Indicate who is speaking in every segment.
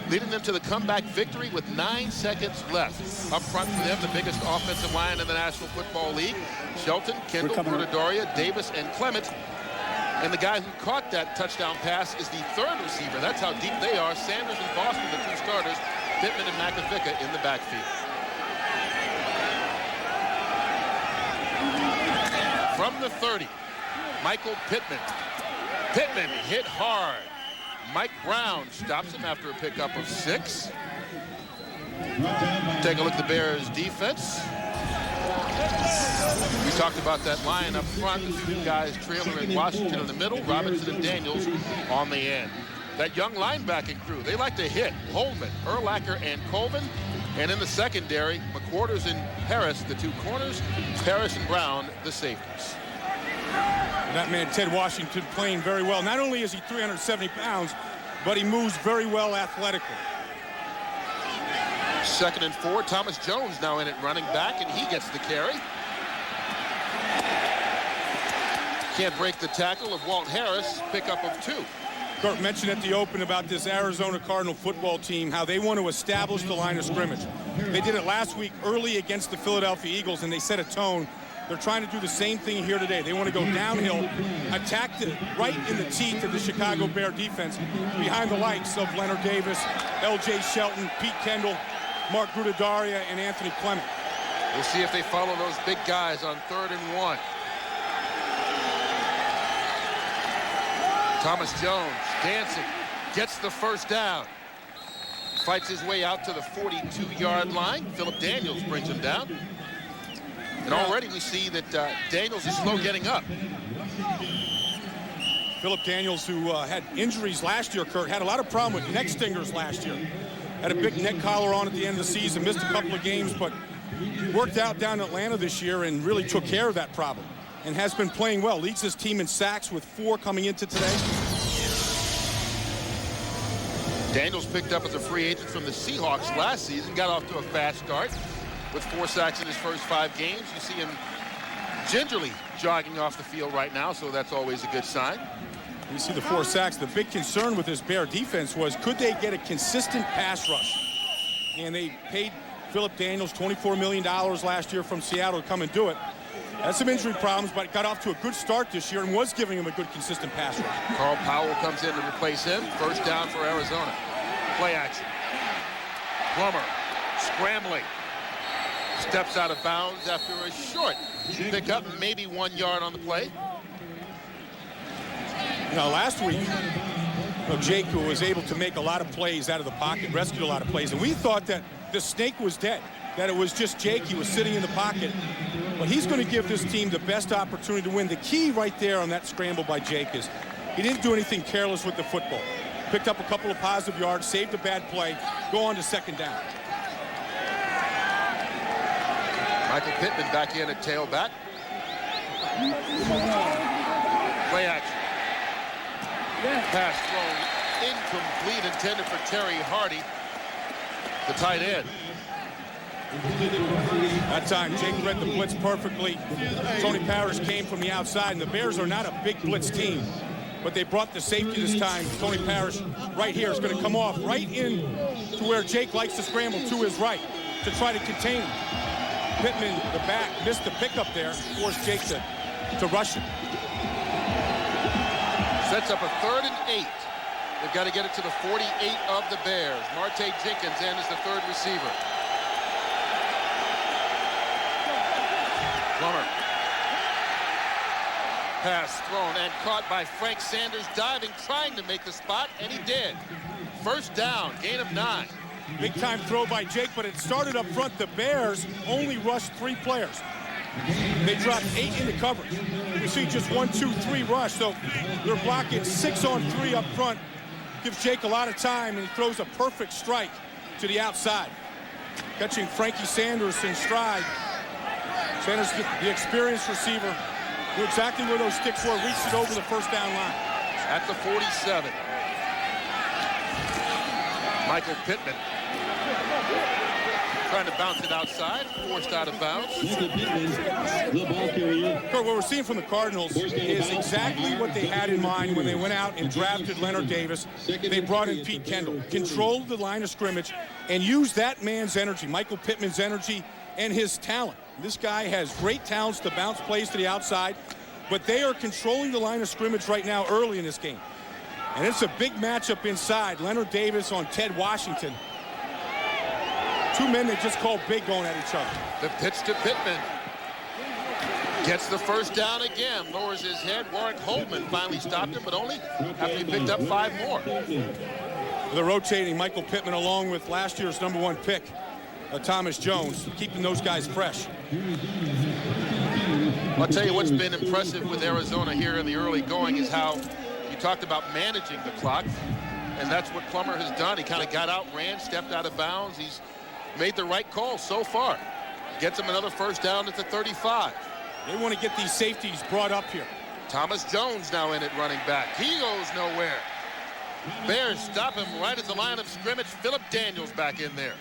Speaker 1: leading them to the comeback victory with 9 seconds left. Up front for them, the biggest offensive line in the National Football League. Shelton, Kendall, Grudadoria, Davis, and Clement. And the guy who caught that touchdown pass is the third receiver. That's how deep they are. Sanders and Boston, the two starters. Pittman and McAfee in the backfield. From the 30, Michael Pittman. Pittman hit hard. Mike Brown stops him after a pickup of 6. Take a look at the Bears defense. We talked about that line up front. The two guys, Traylor and Washington in the middle, Robinson and Daniels on the end. That young linebacking crew, they like to hit. Holman, Urlacher, and Colvin. And in the secondary, McQuarters and Harris, the two corners. Parrish and Brown, the safeties.
Speaker 2: That man, Ted Washington, playing very well. Not only is he 370 pounds, but he moves very well athletically.
Speaker 1: 2nd and 4. Thomas Jones now in at running back, and he gets the carry. Can't break the tackle of Walt Harris. Pickup of 2.
Speaker 2: Kurt mentioned at the open about this Arizona Cardinal football team, how they want to establish the line of scrimmage. They did it last week early against the Philadelphia Eagles, and they set a tone. They're trying to do the same thing here today. They want to go downhill, attack right in the teeth of the Chicago Bear defense, behind the likes of Leonard Davis, L.J. Shelton, Pete Kendall, Mark Grudadoria, and Anthony Clement.
Speaker 1: We'll see if they follow those big guys on 3rd and 1. Thomas Jones dancing, gets the first down. Fights his way out to the 42-yard line. Philip Daniels brings him down. And already we see that Daniels is slow getting up.
Speaker 2: Philip Daniels, who had injuries last year, Kurt, had a lot of problem with neck stingers last year. Had a big neck collar on at the end of the season, missed a couple of games, but worked out down in Atlanta this year and really took care of that problem. And has been playing well. Leads his team in sacks with 4 coming into today.
Speaker 1: Daniels picked up as a free agent from the Seahawks last season. Got off to a fast start with 4 sacks in his first 5 games. You see him gingerly jogging off the field right now, so that's always a good sign.
Speaker 2: You see the 4 sacks. The big concern with this Bear defense was, could they get a consistent pass rush? And they paid Philip Daniels $24 million last year from Seattle to come and do it. Had some injury problems, but got off to a good start this year and was giving him a good, consistent pass rush.
Speaker 1: Carl Powell comes in to replace him. First down for Arizona. Play action. Plummer scrambling. Steps out of bounds after a short pickup, maybe 1 yard on the play.
Speaker 2: Now, last week, Jake, who was able to make a lot of plays out of the pocket, rescued a lot of plays, and we thought that the snake was dead, that it was just Jake. He was sitting in the pocket. But he's going to give this team the best opportunity to win. The key right there on that scramble by Jake is he didn't do anything careless with the football. Picked up a couple of positive yards, saved a bad play, go on to 2nd down.
Speaker 1: Michael Pittman back in at tailback. Play action. Pass thrown incomplete, intended for Terry Hardy, the tight end.
Speaker 2: That time, Jake read the blitz perfectly. Tony Parrish came from the outside, and the Bears are not a big blitz team, but they brought the safety this time. Tony Parrish right here is going to come off right in to where Jake likes to scramble to his right to try to contain him. Pittman, the back, missed the pickup there, forced Jake to rush him.
Speaker 1: Sets up a 3rd and 8. They've got to get it to the 48 of the Bears. Marte Jenkins in as the 3rd receiver. Plummer. Pass thrown and caught by Frank Sanders, diving, trying to make the spot, and he did. First down, gain of 9.
Speaker 2: Big time throw by Jake, but it started up front. The Bears only rushed 3 players. They dropped 8 into coverage. You see just 1, 2, 3 rush, so they're blocking 6 on 3 up front. Gives Jake a lot of time, and he throws a perfect strike to the outside. Catching Frankie Sanders in stride. Sanders, the experienced receiver, knew exactly where those sticks were, reached it over the first down line.
Speaker 1: At the 47. Michael Pittman. Trying to bounce it outside, forced out of bounds.
Speaker 3: The ball carrier.
Speaker 2: Kurt, what we're seeing from the Cardinals is exactly what they had in mind when they went out and drafted Leonard Davis. They brought in Pete Kendall, controlled the line of scrimmage, and used that man's energy, Michael Pittman's energy, and his talent. This guy has great talents to bounce plays to the outside, but they are controlling the line of scrimmage right now early in this game. And it's a big matchup inside. Leonard Davis on Ted Washington. Two men that just called big going at each other.
Speaker 1: The pitch to Pittman. Gets the first down again. Lowers his head. Warwick Holtman finally stopped him, but only after he picked up 5 more.
Speaker 2: They're rotating Michael Pittman along with last year's #1 pick, Thomas Jones, keeping those guys fresh.
Speaker 1: I'll tell you what's been impressive with Arizona here in the early going is how you talked about managing the clock, and that's what Plummer has done. He kind of got out, ran, stepped out of bounds. He's made the right call so far. Gets him another first down at the 35.
Speaker 2: They want to get these safeties brought up here.
Speaker 1: Thomas Jones now in at running back. He goes nowhere. Bears stop him right at the line of scrimmage. Philip Daniels back in there.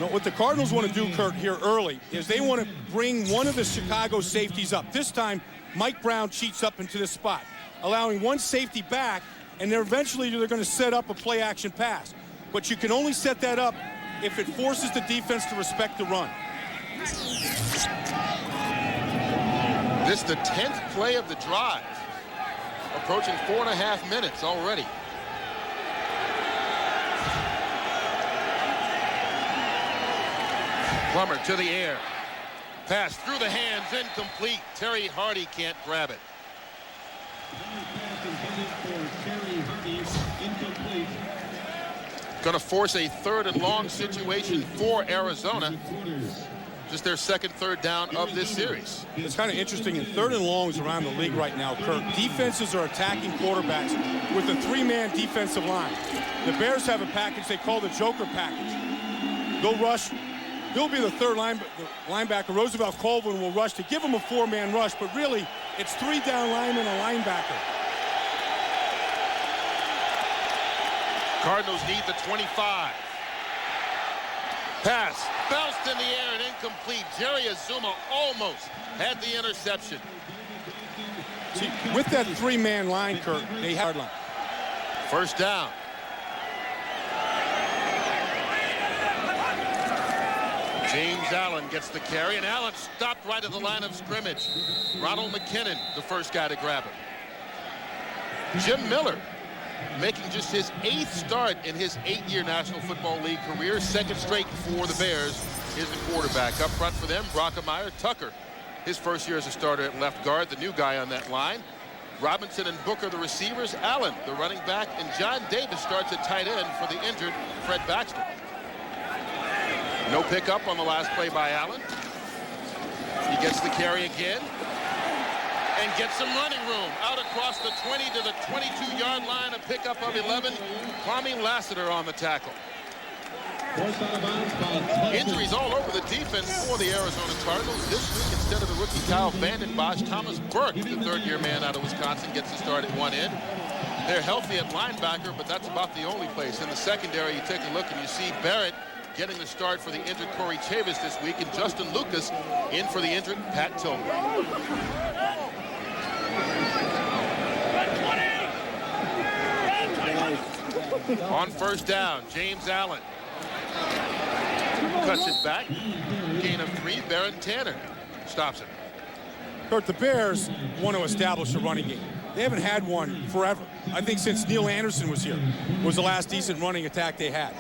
Speaker 2: No, what the Cardinals want to do, Kurt, here early is they want to bring one of the Chicago safeties up. This time, Mike Brown cheats up into this spot, allowing one safety back, and they're going to set up a play-action pass. But you can only set that up if it forces the defense to respect the run.
Speaker 1: This is the 10th play of the drive. Approaching 4.5 minutes already. Plummer to the air. Pass through the hands, incomplete. Terry Hardy can't grab it. Going to force a 3rd and long situation for Arizona. Just their second 3rd down of this series.
Speaker 2: It's kind of interesting in 3rd and longs around the league right now, Kurt. Defenses are attacking quarterbacks with a 3-man defensive line. The Bears have a package they call the Joker package. They'll rush. He'll be the 3rd linebacker. Roosevelt Colvin will rush to give him a 4-man rush, but really it's 3 down linemen and a linebacker.
Speaker 1: Cardinals need the 25. Pass bounced in the air and incomplete. Jerry Azuma almost had the interception.
Speaker 2: See, with that 3-man line, Kurt, they have hard line.
Speaker 1: First down. James Allen gets the carry, and Allen stopped right at the line of scrimmage. Ronald McKinnon, the first guy to grab him. Jim Miller, making just his 8th start in his 8-year National Football League career. 2nd straight for the Bears. Here's the quarterback. Up front for them, Brockemeyer. Tucker, his first year as a starter at left guard, the new guy on that line. Robinson and Booker, the receivers. Allen, the running back. And John Davis starts at tight end for the injured Fred Baxter. No pickup on the last play by Allen. He gets the carry again. And gets some running room out across the 20 to the 22-yard line. A pickup of 11. Kwame Lassiter on the tackle. Injuries all over the defense for the Arizona Cardinals. This week, instead of the rookie Kyle Vanden Bosch, Thomas Burke, the 3rd-year man out of Wisconsin, gets the start at one end. They're healthy at linebacker, but that's about the only place. In the secondary, you take a look and you see Barrett getting the start for the injured Corey Chavis this week, and Justin Lucas in for the injured Pat Tillman. On first down, James Allen cuts it back. Gain of 3. Baron Tanner stops it.
Speaker 2: Kurt, the Bears want to establish a running game. They haven't had one forever. I think since Neil Anderson was here was the last decent running attack they had.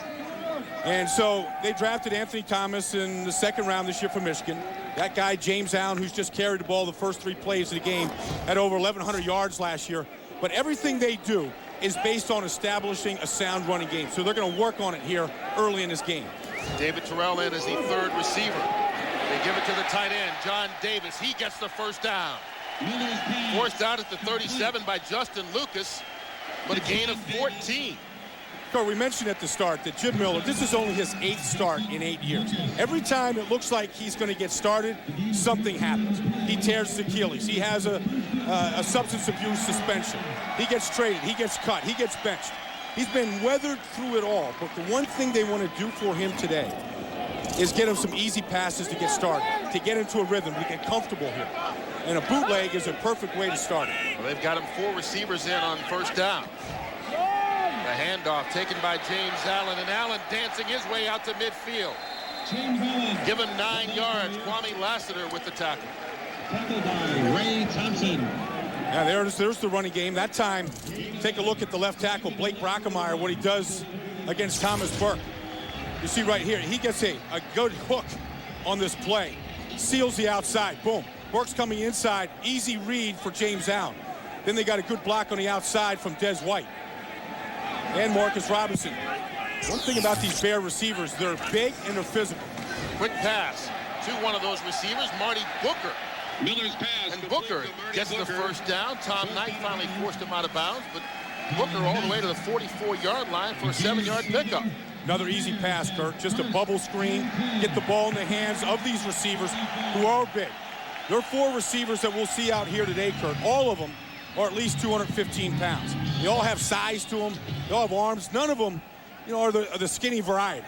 Speaker 2: And so they drafted Anthony Thomas in the 2nd round this year from Michigan. That guy, James Allen, who's just carried the ball the first 3 plays of the game, had over 1,100 yards last year. But everything they do is based on establishing a sound running game. So they're going to work on it here early in this game.
Speaker 1: David Terrell in as the 3rd receiver. They give it to the tight end, John Davis. He gets the first down. Forced out at the 37 by Justin Lucas, but a gain of 14.
Speaker 2: We mentioned at the start that Jim Miller, this is only his 8th start in 8 years. Every time it looks like he's going to get started, something happens. He tears his Achilles. He has a substance abuse suspension. He gets traded. He gets cut. He gets benched. He's been weathered through it all. But the one thing they want to do for him today is get him some easy passes to get started, to get into a rhythm, to get comfortable here. And a bootleg is a perfect way to start it.
Speaker 1: Well, they've got him 4 receivers in on first down. The handoff taken by James Allen, and Allen dancing his way out to midfield. Give him 9 yards. Kwame Lassiter with the tackle.
Speaker 3: Tackled by Ray Thompson.
Speaker 2: Yeah, there's the running game. That time, take a look at the left tackle, Blake Brockemeyer, what he does against Thomas Burke. You see right here, he gets a good hook on this play. Seals the outside, boom. Burke's coming inside, easy read for James Allen. Then they got a good block on the outside from Des White and Marcus Robinson. One thing about these Bear receivers, they're big and they're physical.
Speaker 1: Quick pass to one of those receivers, Marty Booker.
Speaker 3: Miller's pass.
Speaker 1: And Booker gets the first down. Tom Knight finally forced him out of bounds, but Booker all the way to the 44-yard line for a 7-yard pickup.
Speaker 2: Another easy pass, Kurt. Just a bubble screen. Get the ball in the hands of these receivers who are big. There are 4 receivers that we'll see out here today, Kurt. All of them are at least 215 pounds. They all have size to them. They all have arms. None of them, are the skinny variety.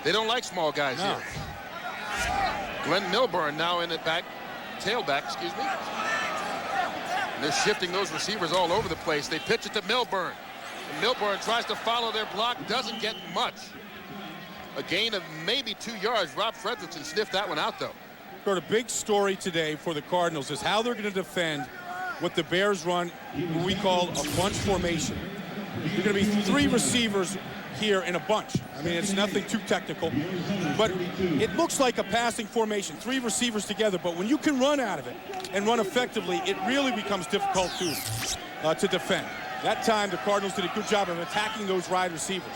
Speaker 1: They don't like small guys here. Glenn Milburn now in the tailback, excuse me. And they're shifting those receivers all over the place. They pitch it to Milburn. And Milburn tries to follow their block, doesn't get much. A gain of maybe 2 yards. Rob Fredrickson sniffed that one out, though.
Speaker 2: A big story today for the Cardinals is how they're going to defend what the Bears run, what we call a bunch formation. There are going to be 3 receivers here in a bunch. I mean, it's nothing too technical, but it looks like a passing formation, 3 receivers together. But when you can run out of it and run effectively, it really becomes difficult to defend. That time, the Cardinals did a good job of attacking those wide receivers.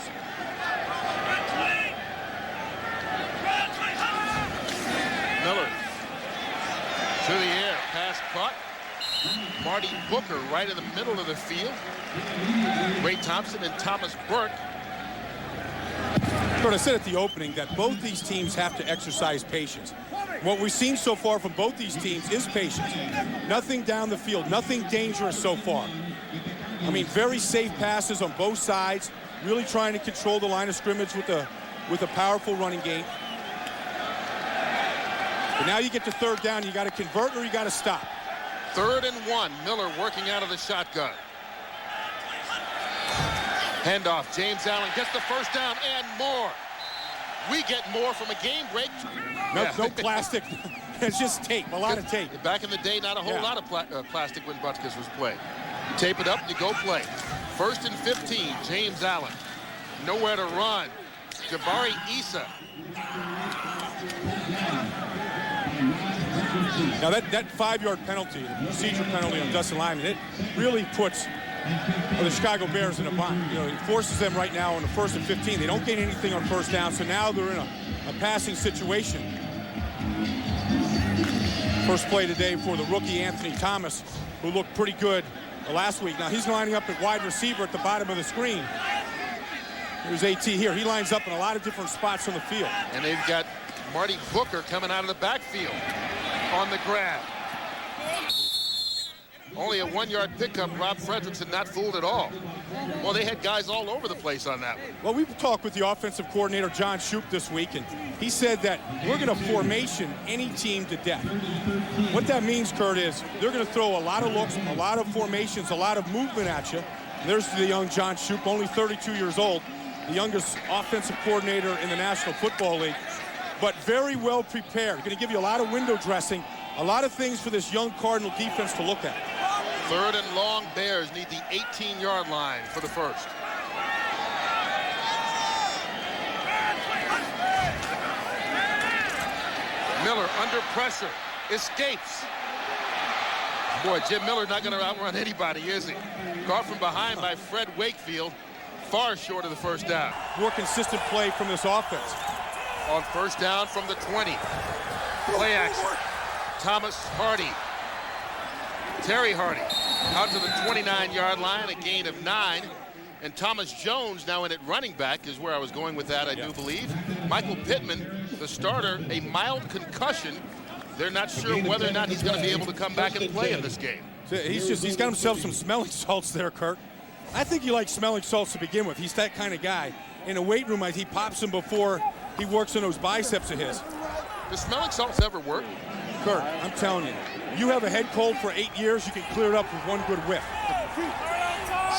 Speaker 1: Miller to the air, pass caught. Marty Booker right in the middle of the field. Ray Thompson and Thomas Burke.
Speaker 2: I said at the opening that both these teams have to exercise patience. What we've seen so far from both these teams is patience. Nothing down the field, nothing dangerous so far. I mean, very safe passes on both sides, really trying to control the line of scrimmage with a powerful running game. But now you get to third down, you got to convert or you got to stop.
Speaker 1: 3rd and 1, Miller working out of the shotgun. Handoff, James Allen gets the first down and more. We get more from a game break.
Speaker 2: No plastic. It's just tape, a lot of tape.
Speaker 1: Back in the day, not a whole lot of plastic when Butkus was playing. Tape it up, you go play. 1st and 15, James Allen. Nowhere to run. Jabari Issa.
Speaker 2: Now that 5-yard penalty, the procedure penalty on Dustin Lyman, it really puts the Chicago Bears in a bind. It forces them right now on the 1st and 15. They don't gain anything on first down, so now they're in a passing situation. First play today for the rookie Anthony Thomas, who looked pretty good last week. Now he's lining up at wide receiver at the bottom of the screen. Here's AT here. He lines up in a lot of different spots on the field.
Speaker 1: And they've got Marty Booker coming out of the backfield on the grab. Only a 1-yard pickup. Rob Fredrickson not fooled at all. Well, they had guys all over the place on that one.
Speaker 2: Well, we talked with the offensive coordinator, John Shoup, this week, and he said that we're going to formation any team to death. What that means, Kurt, is they're going to throw a lot of looks, a lot of formations, a lot of movement at you. There's the young John Shoup, only 32 years old, the youngest offensive coordinator in the National Football League, but very well prepared. Going to give you a lot of window dressing, a lot of things for this young Cardinal defense to look at.
Speaker 1: 3rd and long, Bears need the 18-yard line for the first. Miller under pressure, escapes. Boy, Jim Miller not going to outrun anybody, is he? Caught from behind by Fred Wakefield, far short of the first down.
Speaker 2: More consistent play from this offense.
Speaker 1: On first down from the 20. Play action. Thomas Hardy. Terry Hardy out to the 29-yard line, a gain of 9. And Thomas Jones now in at running back is where I was going with that, I do believe. Michael Pittman, the starter, a mild concussion. They're not sure whether or not he's going to be able to come back and play in this game.
Speaker 2: So he's got himself some smelling salts there, Kurt. I think he likes smelling salts to begin with. He's that kind of guy. In a weight room, he pops them before he works on those biceps of his.
Speaker 1: Does smelling salts ever work?
Speaker 2: Kurt, I'm telling you, you have a head cold for 8 years, you can clear it up with one good whiff.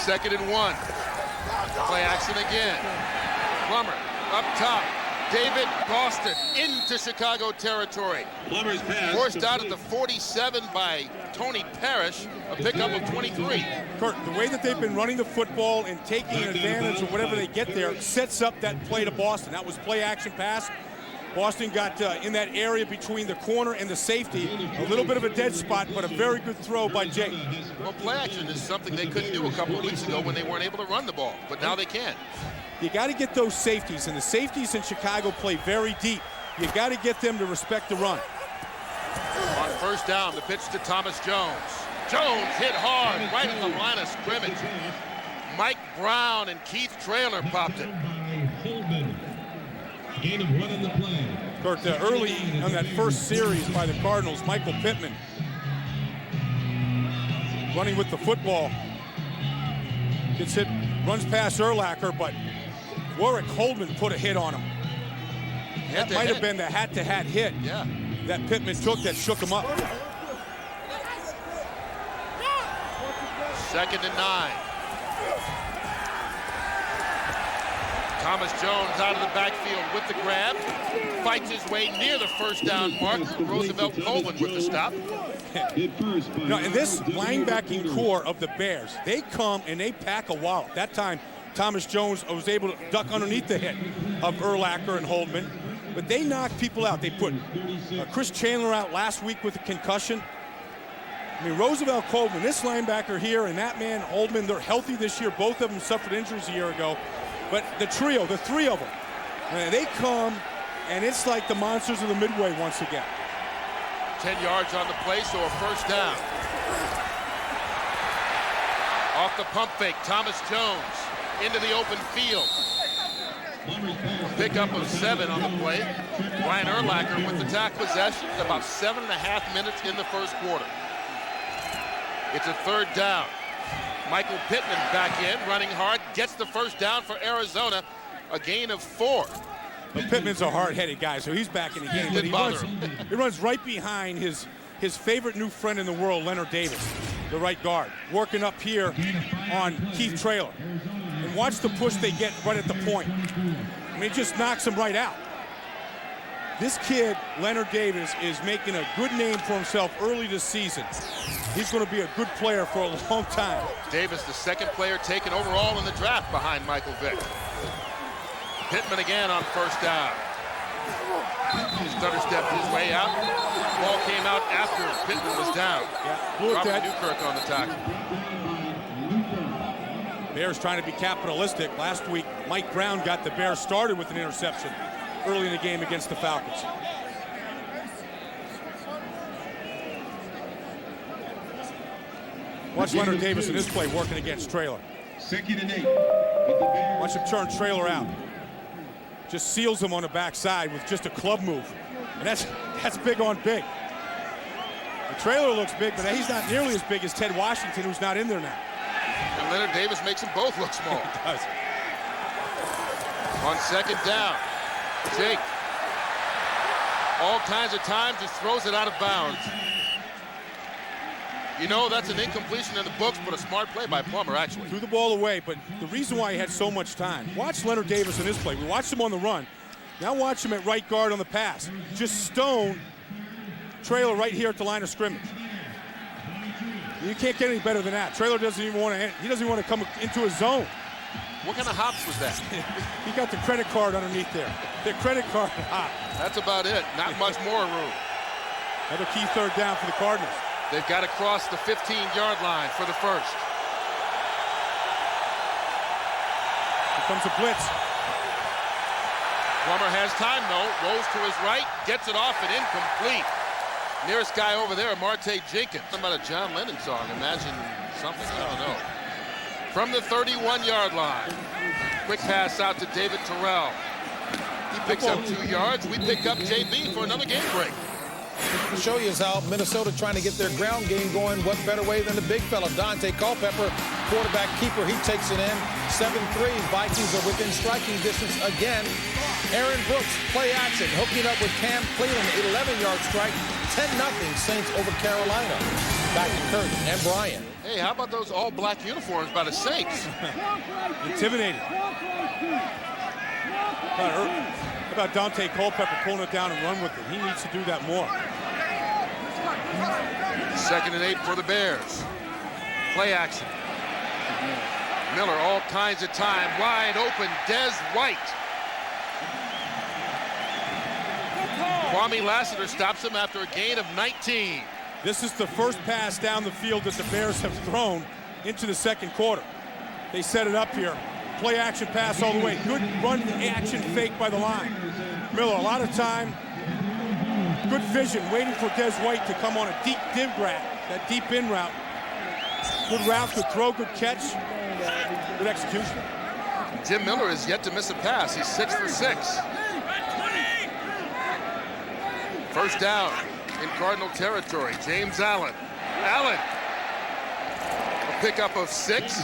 Speaker 1: 2nd and 1. Play action again. Plummer up top. David Boston into Chicago territory.
Speaker 3: Plummer's pass.
Speaker 1: Forced out at the 47 by Tony Parrish, a pickup of 23.
Speaker 2: Kurt, the way that they've been running the football and taking advantage of whatever they get there sets up that play to Boston. That was play action pass. Boston got in that area between the corner and the safety. A little bit of a dead spot, but a very good throw by Jake.
Speaker 1: Well, play action is something they couldn't do a couple of weeks ago when they weren't able to run the ball, but now they can.
Speaker 2: You got to get those safeties, and the safeties in Chicago play very deep. You got to get them to respect the run.
Speaker 1: On 1st down, the pitch to Thomas Jones. Jones hit hard right at the line of scrimmage. Mike Brown and Keith Traylor popped it.
Speaker 3: Gain of 1 on the play.
Speaker 2: Kurt, early on that first series by the Cardinals, Michael Pittman running with the football. Gets hit, runs past Urlacher, but Warwick Holdman put a hit on him. That might have been the hat-to-hat hit that Pittman took that shook him up.
Speaker 1: 2nd and 9. Thomas Jones out of the backfield with the grab. Fights his way near the 1st down marker. Roosevelt Coleman with the stop.
Speaker 2: And this linebacking core of the Bears, they come and they pack a wallop. That time, Thomas Jones was able to duck underneath the hit of Urlacher and Holdman. But they knock people out. They put Chris Chandler out last week with a concussion. I mean, Roosevelt Coleman, this linebacker here, and that man, Holdman, they're healthy this year. Both of them suffered injuries a year ago. But the trio, the 3 of them, they come, and it's like the monsters of the Midway once again.
Speaker 1: 10 yards on the play, so a 1st down. Off the pump fake, Thomas Jones into the open field. A pickup of 7 on the play. Ryan Urlacher with the tack possession. About 7.5 minutes in the 1st quarter. It's a 3rd down. Michael Pittman back in, running hard, gets the 1st down for Arizona. A gain of 4.
Speaker 2: But Pittman's a hard-headed guy, so he's back in the game. But he runs right behind his favorite new friend in the world, Leonard Davis, the right guard, working up here on Keith Traylor. And watch the push they get right at the point. I mean, it just knocks him right out. This kid, Leonard Davis, is making a good name for himself early this season. He's going to be a good player for a long time.
Speaker 1: Davis, the 2nd player taken overall in the draft behind Michael Vick. Pittman again on 1st down. He stutter stepped his way out. Ball came out after Pittman was down. Robert Newkirk on the tackle.
Speaker 2: Bears trying to be capitalistic. Last week, Mike Brown got the Bears started with an interception early in the game against the Falcons. Watch Leonard Davis in this play working against Traylor.
Speaker 3: 2nd and 8.
Speaker 2: Watch him turn Traylor out. Just seals him on the backside with just a club move. And that's big on big. The Traylor looks big, but he's not nearly as big as Ted Washington, who's not in there now.
Speaker 1: And Leonard Davis makes them both look small.
Speaker 2: He does.
Speaker 1: On 2nd down, Jake, all kinds of times, just throws it out of bounds. You know, that's an incompletion in the books, but a smart play by Plummer, actually.
Speaker 2: Threw the ball away, but the reason why he had so much time, watch Leonard Davis in this play. We watched him on the run. Now watch him at right guard on the pass. Just stone Traylor right here at the line of scrimmage. You can't get any better than that. Traylor doesn't even want to come into his zone.
Speaker 1: What kind of hops was that?
Speaker 2: He got the credit card underneath there. The credit card hop.
Speaker 1: That's about it. Not much more room.
Speaker 2: Another key 3rd down for the Cardinals.
Speaker 1: They've got to cross the 15-yard line for the 1st.
Speaker 2: Here comes a blitz.
Speaker 1: Plummer has time, though. Rolls to his right, gets it off and incomplete. Nearest guy over there, Marte Jenkins. Something about a John Lennon song. Imagine something, I don't know. From the 31-yard line. Quick pass out to David Terrell. He picks up 2 yards. We pick up JB for another game break.
Speaker 4: To show you is how Minnesota trying to get their ground game going. What better way than the big fella, Dante Culpepper, quarterback keeper, he takes it in. 7-3, Vikings are within striking distance again. Aaron Brooks, play action, hooking up with Cam Cleveland, 11-yard strike. 10-0 Saints over Carolina. Back to Kurt and Brian.
Speaker 1: Hey, how about those all-black uniforms by the Saints?
Speaker 2: Intimidated. How about Dante Culpepper pulling it down and run with it? He needs to do that more.
Speaker 1: 2nd and 8 for the Bears. Play action. Miller all kinds of time. Wide open. Des White. Kwame Lassiter stops him after a gain of 19.
Speaker 2: This is the first pass down the field that the Bears have thrown into the second quarter. They set it up here. Play action pass all the way. Good run action fake by the line. Miller, a lot of time. Good vision, waiting for Des White to come on a deep dig route, that deep in route. Good route, good throw, good catch, good execution.
Speaker 1: Jim Miller is yet to miss a pass. He's 6 for 6. First down in Cardinal territory. James Allen. Allen. A pickup of 6.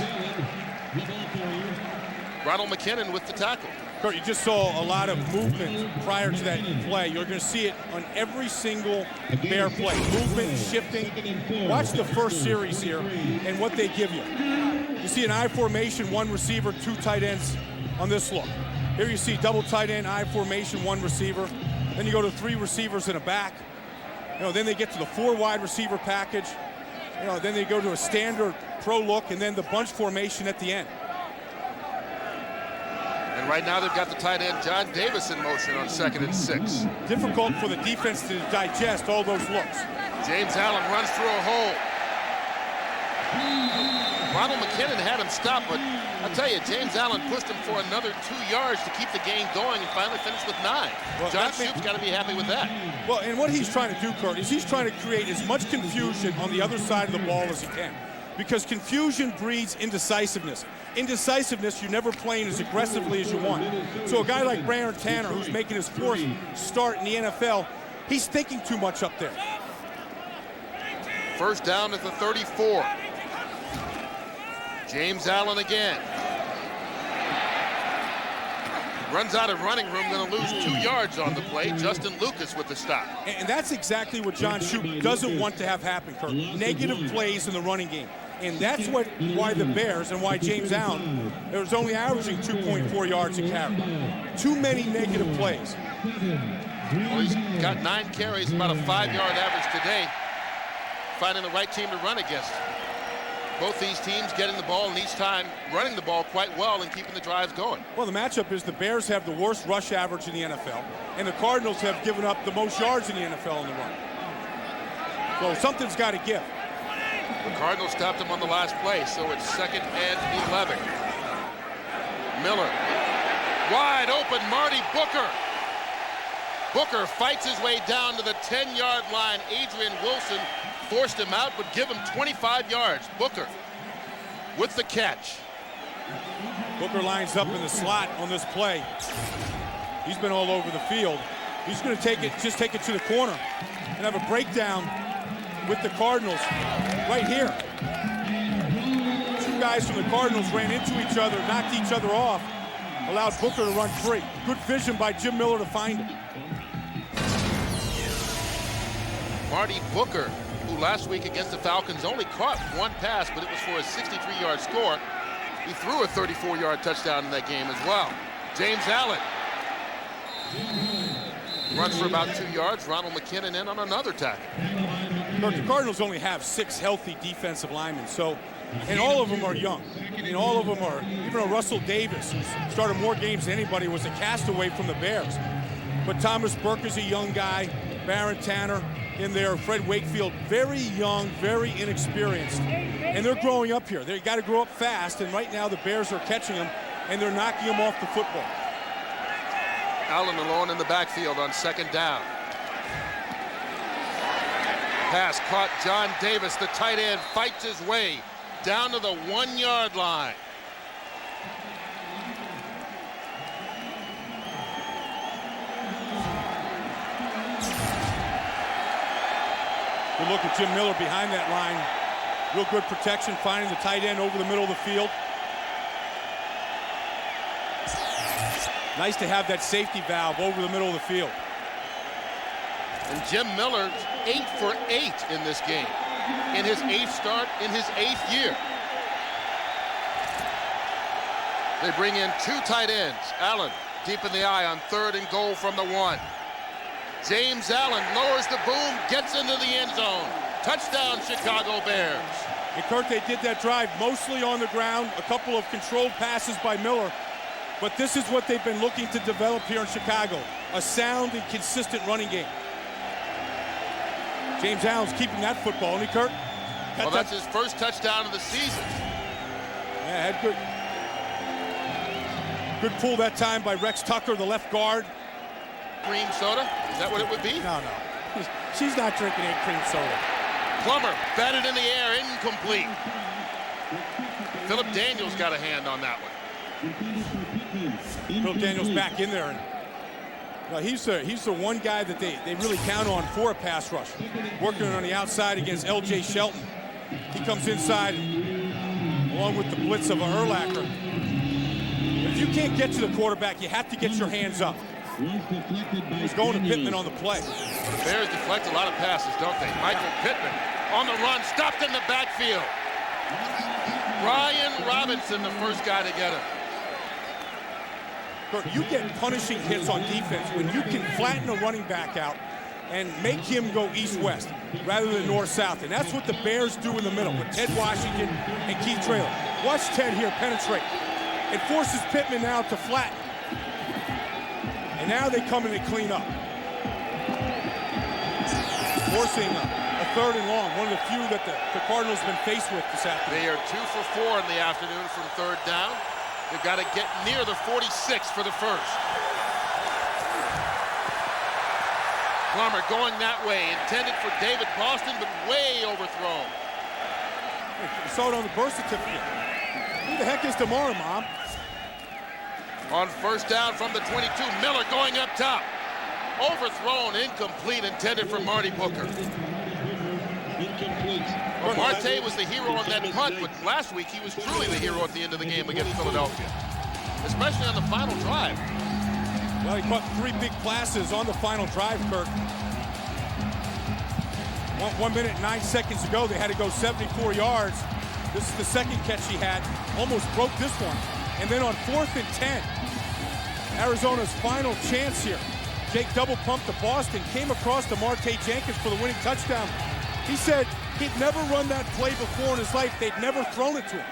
Speaker 1: Ronald McKinnon with the tackle.
Speaker 2: Kurt, you just saw a lot of movement prior to that play. You're going to see it on every single Bear play. Movement, shifting. Watch the first series here and what they give you. You see an I formation, 1 receiver, 2 tight ends on this look. Here you see double tight end, I formation, 1 receiver. Then you go to 3 receivers in a back. Then they get to the 4 wide receiver package. Then they go to a standard pro look and then the bunch formation at the end.
Speaker 1: And right now they've got the tight end John Davis in motion on 2nd and 6.
Speaker 2: Difficult for the defense to digest all those looks.
Speaker 1: James Allen runs through a hole. Ronald McKinnon had him stopped, but I'll tell you, James Allen pushed him for another 2 yards to keep the game going and finally finished with 9.
Speaker 2: Well,
Speaker 1: John Shoop's got to be happy with that.
Speaker 2: Well, and what he's trying to do, Kurt, is he's trying to create as much confusion on the other side of the ball as he can. Because confusion breeds indecisiveness. Indecisiveness, you're never playing as aggressively as you want. So a guy like Baron Tanner, who's making his 4th start in the NFL, he's thinking too much up there.
Speaker 1: First down at the 34. James Allen again. Runs out of running room, going to lose 2 yards on the play. Justin Lucas with the stop.
Speaker 2: And that's exactly what John Shoop doesn't want to have happen, Kurt. Negative plays in the running game. And that's why the Bears and why James Allen was only averaging 2.4 yards a carry. Too many negative plays.
Speaker 1: Well, he's got 9 carries, about a 5-yard average today. Finding the right team to run against. Both these teams getting the ball and each time running the ball quite well and keeping the drives going.
Speaker 2: Well, the matchup is the Bears have the worst rush average in the NFL, and the Cardinals have given up the most yards in the NFL in the run. So something's got to give.
Speaker 1: The Cardinals stopped him on the last play, so it's 2nd and 11. Miller. Wide open, Marty Booker. Booker fights his way down to the 10-yard line. Adrian Wilson forced him out, but give him 25 yards. Booker with the catch.
Speaker 2: Booker lines up in the slot on this play. He's been all over the field. He's going to take it to the corner and have a breakdown with the Cardinals right here. 2 guys from the Cardinals ran into each other, knocked each other off, allowed Booker to run free. Good vision by Jim Miller to find him.
Speaker 1: Marty Booker, who last week against the Falcons only caught 1 pass, but it was for a 63-yard score. He threw a 34-yard touchdown in that game as well. James Allen runs for about 2 yards. Ronald McKinnon in on another tackle.
Speaker 2: But the Cardinals only have 6 healthy defensive linemen, and all of them are young. And all of them are, even though Russell Davis, who started more games than anybody, was a castaway from the Bears. But Thomas Burke is a young guy, Baron Tanner in there, Fred Wakefield, very young, very inexperienced. And they're growing up here. They got to grow up fast, and right now the Bears are catching them, and they're knocking them off the football.
Speaker 1: Allen alone in the backfield on 2nd down. Pass caught John Davis, the tight end, fights his way down to the 1-yard line.
Speaker 2: Good look at Jim Miller behind that line. Real good protection, finding the tight end over the middle of the field. Nice to have that safety valve over the middle of the field.
Speaker 1: And Jim Miller's 8 for 8 in this game. In his 8th start, in his 8th year. They bring in 2 tight ends. Allen deep in the eye on 3rd and goal from the 1. James Allen lowers the boom, gets into the end zone. Touchdown, Chicago Bears.
Speaker 2: And Kurt, they did that drive mostly on the ground, a couple of controlled passes by Miller. But this is what they've been looking to develop here in Chicago, a sound and consistent running game. James Allen's keeping that football, isn't he, Kurt?
Speaker 1: Well, that's his first touchdown of the season.
Speaker 2: Yeah, had good pull that time by Rex Tucker, the left guard.
Speaker 1: Cream soda? Is that what it would be?
Speaker 2: No. She's not drinking any cream soda.
Speaker 1: Plummer batted in the air, incomplete. Philip Daniels got a hand on that one.
Speaker 2: Philip Daniels back in there. Well, he's the one guy that they really count on for a pass rush. Working on the outside against L.J. Shelton. He comes inside along with the blitz of Urlacher. If you can't get to the quarterback, you have to get your hands up. He's going to Pittman on the play.
Speaker 1: The Bears deflect a lot of passes, don't they? Michael Pittman on the run, stopped in the backfield. Brian Robinson, the first guy to get him.
Speaker 2: You get punishing hits on defense when you can flatten a running back out and make him go east-west rather than north-south. And that's what the Bears do in the middle with Ted Washington and Keith Traylor. Watch Ted here penetrate. It forces Pittman now to flatten. And now they come and they clean up. Forcing a 3rd and long, one of the few that the Cardinals have been faced with this afternoon.
Speaker 1: They are 2 for 4 in the afternoon from 3rd down. They've got to get near the 46 for the first. Plummer going that way, intended for David Boston, but way overthrown.
Speaker 2: You saw it on the birth certificate. Who the heck is tomorrow, Mom?
Speaker 1: On 1st down from the 22, Miller going up top. Overthrown, incomplete, intended for Marty Booker. Well, Marte was the hero on that punt, but last week he was truly the hero at the end of the game against Philadelphia, especially on the final drive.
Speaker 2: Well, he caught 3 big passes on the final drive, Kirk. 1 minute and 9 seconds ago, they had to go 74 yards. This is the second catch he had. Almost broke this one. And then on 4th and 10, Arizona's final chance here. Jake double pumped to Boston, came across to Marte Jenkins for the winning touchdown. He said he'd never run that play before in his life. They'd never thrown it to him.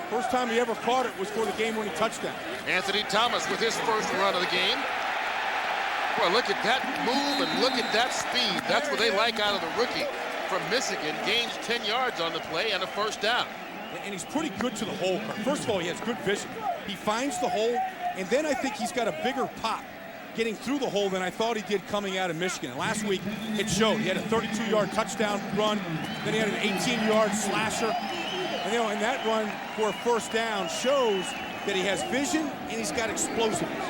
Speaker 2: First time he ever caught it was for the game-winning touchdown.
Speaker 1: Anthony Thomas with his first run of the game. Boy, look at that move and look at that speed. That's what they like out of the rookie from Michigan. Gains 10 yards on the play and a 1st down.
Speaker 2: And he's pretty good to the hole. First of all, he has good vision. He finds the hole, and then I think he's got a bigger pop getting through the hole than I thought he did coming out of Michigan. And last week, it showed. He had a 32-yard touchdown run, then he had an 18-yard slasher. And, and that run for a 1st down shows that he has vision and he's got explosiveness.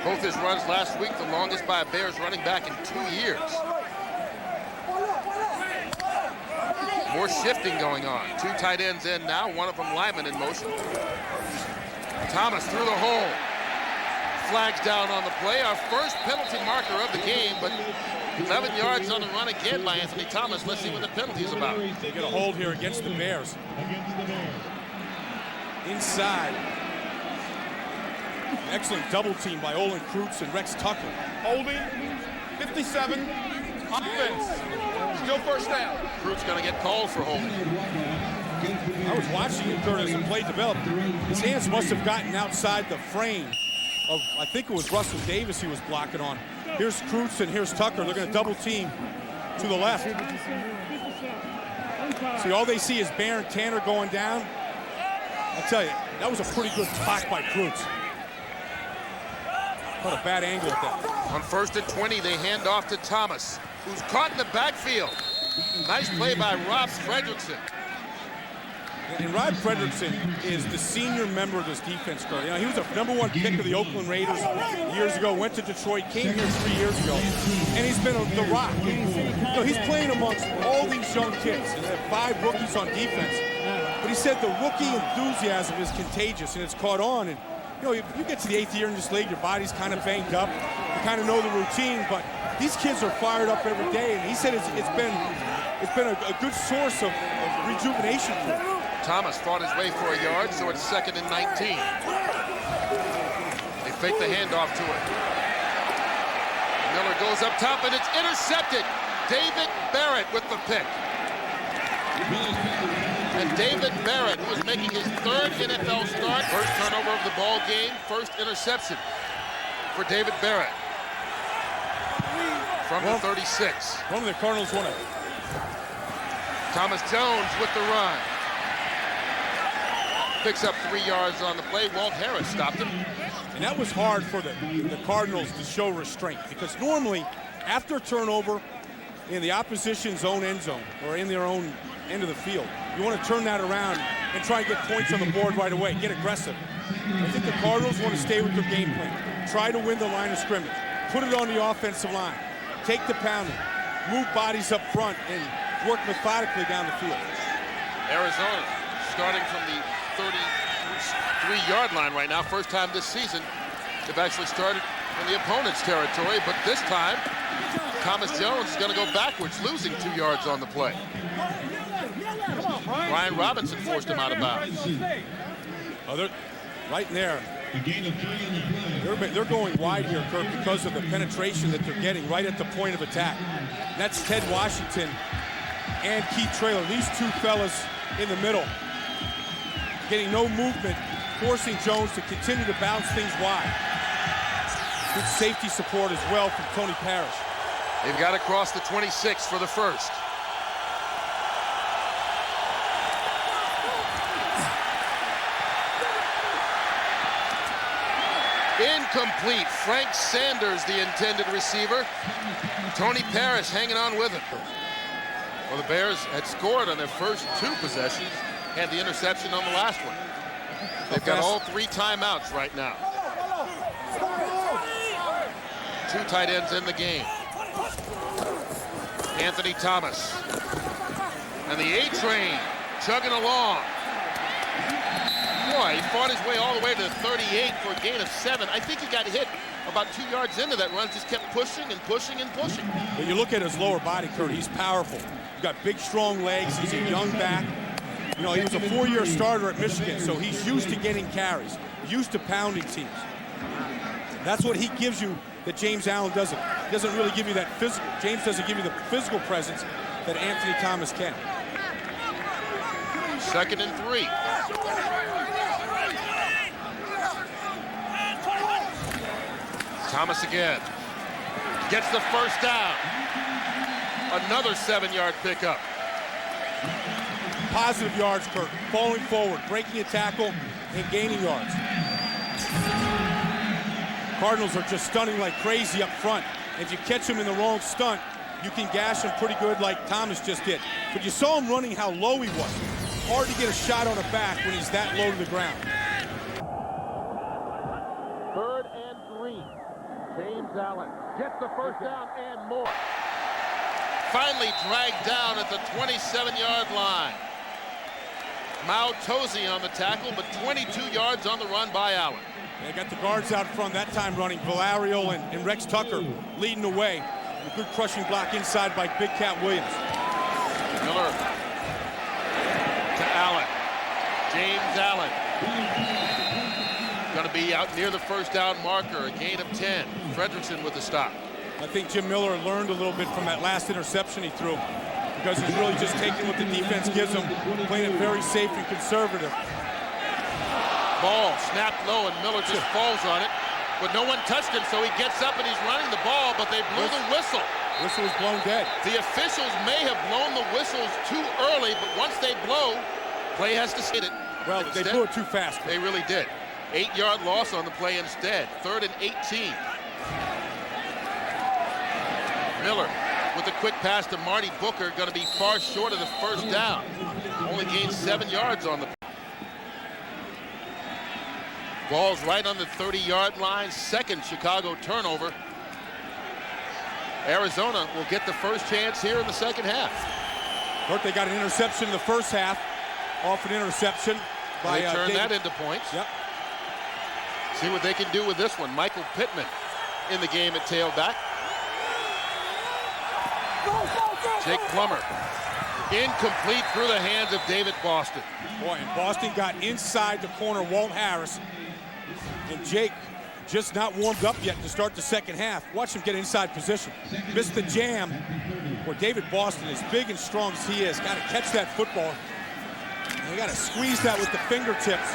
Speaker 1: Both his runs last week, the longest by a Bears running back in 2 years. More shifting going on. 2 tight ends in now, one of them Lyman in motion. Thomas through the hole. Flags down on the play. Our first penalty marker of the game, but 11 yards on the run again by Anthony Thomas. Let's see what the penalty is about.
Speaker 2: They get a hold here against the Bears. Inside. Excellent double team by Olin Kreutz and Rex Tucker.
Speaker 4: Holding, 57, offense. Still 1st down.
Speaker 1: Kreutz going to get called for holding.
Speaker 2: I was watching him, Kurt, as the play developed. His hands must have gotten outside the frame of, I think it was Russell Davis he was blocking on. Here's Kreutz and here's Tucker. They're going to double team to the left. See, all they see is Baron Tanner going down. I'll tell you, that was a pretty good block by Kreutz. What a bad angle at that.
Speaker 1: On 1st and 20, they hand off to Thomas, who's caught in the backfield. Nice play by Rob Fredrickson.
Speaker 2: And Rob Fredrickson is the senior member of this defense, Kurt. He was a #1 pick of the Oakland Raiders years ago, went to Detroit, came here 3 years ago, and he's been the rock. He's playing amongst all these young kids, and they have 5 rookies on defense. But he said the rookie enthusiasm is contagious, and it's caught on. And you know, you get to the 8th year in this league, your body's kind of banged up. You kind of know the routine, but these kids are fired up every day. And he said it's been a good source of rejuvenation for him.
Speaker 1: Thomas fought his way for a yard, so it's 2nd and 19. They fake the handoff to him. Miller goes up top, and it's intercepted. David Barrett with the pick. And David Barrett, who is making his 3rd NFL start, first turnover of the ball game, first interception for David Barrett from the 36.
Speaker 2: One of the Cardinals won it.
Speaker 1: Thomas Jones with the run. Picks up 3 yards on the play. Walt Harris stopped him.
Speaker 2: And that was hard for the Cardinals to show restraint, because normally after a turnover in the opposition's own end zone or in their own end of the field, you want to turn that around and try and get points on the board right away, get aggressive. I think the Cardinals want to stay with their game plan. Try to win the line of scrimmage. Put it on the offensive line. Take the pounding. Move bodies up front and work methodically down the field.
Speaker 1: Arizona starting from the 33-yard line right now. First time this season they've actually started in the opponent's territory, but this time Thomas Jones is going to go backwards, losing 2 yards on the play. Brian Robinson forced him out of bounds.
Speaker 2: Oh, they're right in there.
Speaker 3: A gain of 3 on the play.
Speaker 2: They're going wide here, Kirk, because of the penetration that they're getting right at the point of attack. That's Ted Washington and Keith Traylor. These two fellas in the middle, getting no movement, forcing Jones to continue to bounce things wide. Good safety support as well from Tony Parrish.
Speaker 1: They've got across the 26 for the first. Incomplete. Frank Sanders, the intended receiver. Tony Parrish hanging on with him. Well, the Bears had scored on their first 2 possessions, had the interception on the last one. They've got all 3 timeouts right now. 2 tight ends in the game. Anthony Thomas. And the A-train chugging along. Boy, he fought his way all the way to the 38 for a gain of 7. I think he got hit about 2 yards into that run, just kept pushing and pushing and pushing.
Speaker 2: When you look at his lower body, Kurt, he's powerful. He's got big, strong legs. He's a young back. You know, he was a 4-year starter at Michigan, so he's used to getting carries, used to pounding teams. That's what he gives you that James Allen doesn't. He doesn't really give you that physical. James doesn't give you the physical presence that Anthony Thomas can.
Speaker 1: 2nd and 3. Thomas again. Gets the first down. Another 7-yard pickup.
Speaker 2: Positive yards, Kurt. Falling forward, breaking a tackle, and gaining yards. Cardinals are just stunning like crazy up front. If you catch him in the wrong stunt, you can gash him pretty good like Thomas just did. But you saw him running how low he was. Hard to get a shot on the back when he's that low to the ground.
Speaker 1: 3rd and 3. James Allen gets the first down and more. Finally dragged down at the 27-yard line. Mao Tozy on the tackle, but 22 yards on the run by Allen.
Speaker 2: They got the guards out front that time running. Valerio and Rex Tucker leading the way. A good crushing block inside by Big Cat Williams.
Speaker 1: Miller to Allen. James Allen. Going to be out near the first down marker. A gain of 10. Fredrickson with the stop.
Speaker 2: I think Jim Miller learned a little bit from that last interception he threw, because he's really just taking what the defense gives him, playing it very safe and conservative.
Speaker 1: Ball snapped low, and Miller just falls on it, but no one touched him, so he gets up and he's running the ball, but they blew the whistle.
Speaker 2: Whistle was blown dead.
Speaker 1: The officials may have blown the whistles too early, but once they blow, play has to hit it.
Speaker 2: Well,
Speaker 1: Instead,
Speaker 2: they blew it too fast.
Speaker 1: They really did. 8-yard loss on the play instead. 3rd and 18. Miller with a quick pass to Marty Booker, going to be far short of the first down. Only gained 7 yards on the play. Ball's right on the 30-yard line. 2nd Chicago turnover. Arizona will get the first chance here in the second half.
Speaker 2: They got an interception in the first half. Off an interception by
Speaker 1: They turn
Speaker 2: David.
Speaker 1: that into points.
Speaker 2: Yep.
Speaker 1: See what they can do with this one. Michael Pittman in the game at tailback. Jake Plummer. Incomplete through the hands of David Boston.
Speaker 2: Boy, and Boston got inside the corner, Walt Harris. And Jake just not warmed up yet to start the second half. Watch him get inside position. Missed the jam. Where David Boston, as big and strong as he is, got to catch that football. And they got to squeeze that with the fingertips.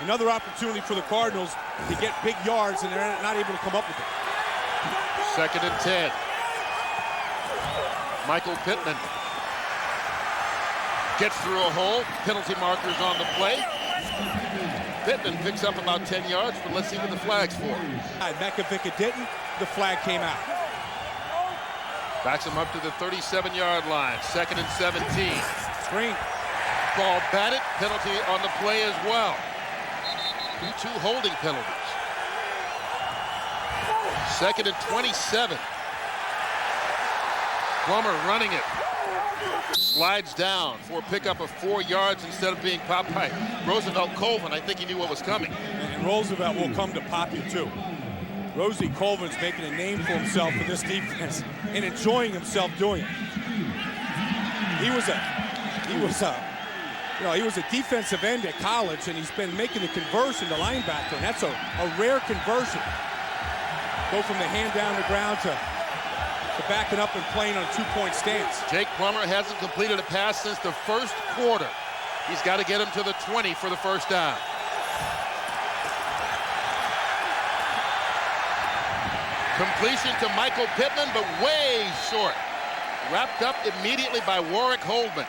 Speaker 2: Another opportunity for the Cardinals to get big yards, and they're not able to come up with it.
Speaker 1: 2nd and 10. Michael Pittman gets through a hole. Penalty markers on the play. Pittman picks up about 10 yards, but let's see what the flag's for.
Speaker 2: Mekovic didn't. The flag came out.
Speaker 1: Backs him up to the 37-yard line. 2nd and 17.
Speaker 2: Screen.
Speaker 1: Ball batted. Penalty on the play as well. 2 holding penalties. 2nd and 27. Plummer running it. Slides down for a pickup of 4 yards instead of being popped by Roosevelt Colvin. I think he knew what was coming.
Speaker 2: And Roosevelt will come to pop you too. Rosie Colvin's making a name for himself in this defense and enjoying himself doing it. He was a defensive end at college, and he's been making the conversion to linebacker, and that's a rare conversion. Go from the hand down the ground to backing up and playing on a 2-point stance.
Speaker 1: Jake Plummer hasn't completed a pass since the first quarter. He's got to get him to the 20 for the first down. Completion to Michael Pittman, but way short. Wrapped up immediately by Warwick Holdman.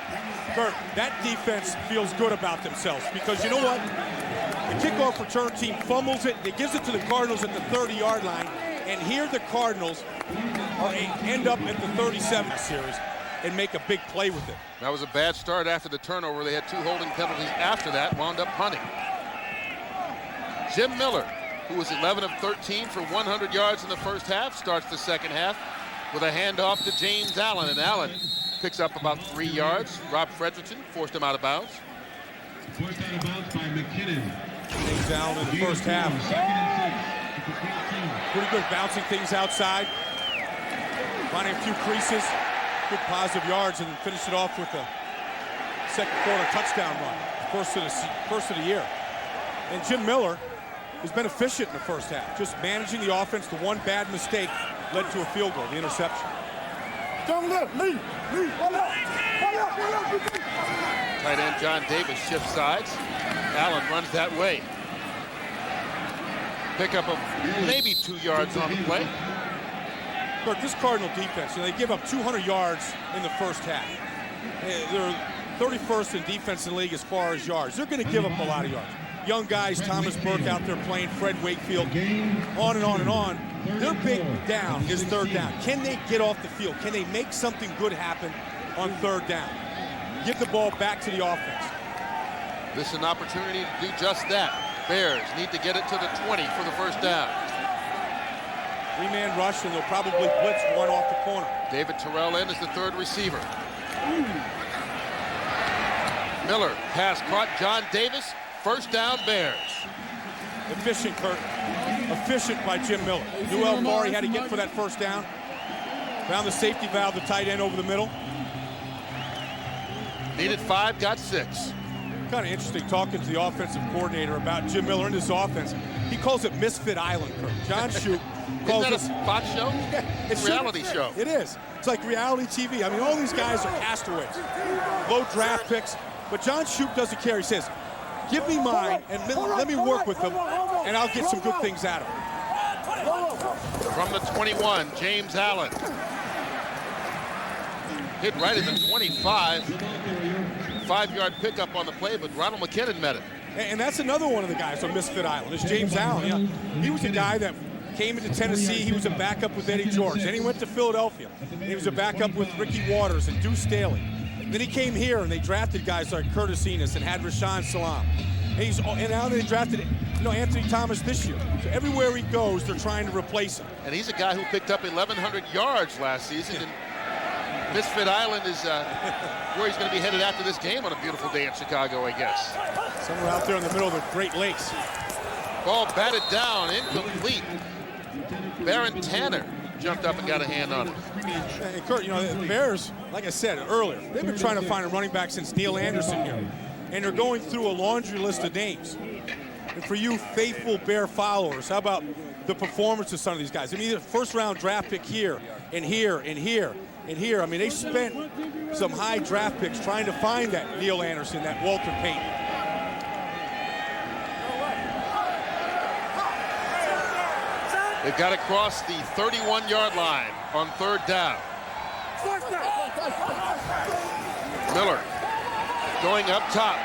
Speaker 2: Kurt, that defense feels good about themselves because you know what? The kickoff return team fumbles it. It gives it to the Cardinals at the 30-yard line. And here the Cardinals end up at the 37 series and make a big play with it.
Speaker 1: That was a bad start after the turnover. They had 2 holding penalties after that, wound up punting. Jim Miller, who was 11 of 13 for 100 yards in the first half, starts the second half with a handoff to James Allen. And Allen picks up about 3 yards. Rob Fredrickson forced him out of bounds.
Speaker 3: Forced out of bounds by McKinnon.
Speaker 2: James Allen in the first half. Pretty good bouncing things outside. Finding a few creases. Good positive yards, and finish it off with a second quarter touchdown run. First of the year. And Jim Miller has been efficient in the first half. Just managing the offense. The one bad mistake led to a field goal, the interception.
Speaker 1: Tight end John Davis shifts sides. Allen runs that way. Pickup of maybe 2 yards on the play.
Speaker 2: Look, this Cardinal defense, they give up 200 yards in the first half. They're 31st in defense in the league as far as yards. They're going to give up a lot of yards. Young guys, Thomas Burke out there playing, Fred Wakefield, on and on and on. Their big down is third down. Can they get off the field? Can they make something good happen on third down? Give the ball back to the offense.
Speaker 1: This is an opportunity to do just that. Bears need to get it to the 20 for the first down.
Speaker 2: 3-man rush, and they'll probably blitz one off the corner.
Speaker 1: David Terrell in as the third receiver. Miller, pass caught. John Davis, first down Bears.
Speaker 2: Efficient, Kurt. Efficient by Jim Miller. Knew how far he had to get for that first down. Found the safety valve, the tight end over the middle.
Speaker 1: Needed 5, got 6.
Speaker 2: Kind of interesting talking to the offensive coordinator about Jim Miller and his offense. He calls it Misfit Island, Kurt. John Shoup calls
Speaker 1: Isn't that
Speaker 2: it
Speaker 1: a spot show?
Speaker 2: Yeah,
Speaker 1: It's a reality show.
Speaker 2: It is. It's like reality TV. I mean, all these guys are castaways. Low draft picks. But John Shoup doesn't care. He says, give me mine and let me work with them, and I'll get some good things out of them.
Speaker 1: From the 21, James Allen. Hit right at the 25. 5-yard pickup on the play, but Ronald McKinnon met it.
Speaker 2: And that's another one of the guys on Misfit Island, is James Allen. Yeah, he was a guy that came into Tennessee. He was a backup with Eddie George. Then he went to Philadelphia. He was a backup with Ricky Waters and Deuce Staley. Then he came here, and they drafted guys like Curtis Enos and had Rashawn Salam. And now they drafted Anthony Thomas this year. So everywhere he goes, they're trying to replace him.
Speaker 1: And he's a guy who picked up 1,100 yards last season.
Speaker 2: Yeah.
Speaker 1: And Misfit Island is where he's going to be headed after this game on a beautiful day in Chicago, I guess.
Speaker 2: Somewhere out there in the middle of the Great Lakes.
Speaker 1: Ball batted down, incomplete. Baron Tanner jumped up and got a hand on it.
Speaker 2: And Kurt, you know, the Bears, like I said earlier, they've been trying to find a running back since Neil Anderson here. And they're going through a laundry list of names. And for you faithful Bear followers, how about the performance of some of these guys? I mean, the first-round draft pick here, and here, and here, and here. I mean, they spent some high draft picks trying to find that Neil Anderson, that Walter Payton.
Speaker 1: They've got to cross the 31-yard line on 3rd down. Miller going up top.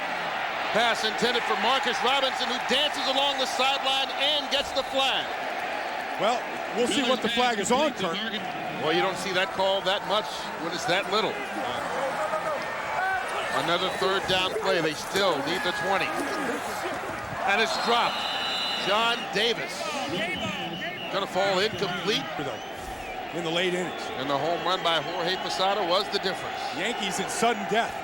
Speaker 1: Pass intended for Marcus Robinson, who dances along the sideline and gets the flag.
Speaker 2: Well, we'll see what the flag is on, Kurt.
Speaker 1: Well, you don't see that call that much when it's that little. Another 3rd down play. They still need the 20. And it's dropped. John Davis. Going to fall incomplete.
Speaker 2: In the late innings.
Speaker 1: And the home run by Jorge Posada was the difference.
Speaker 2: Yankees in sudden death.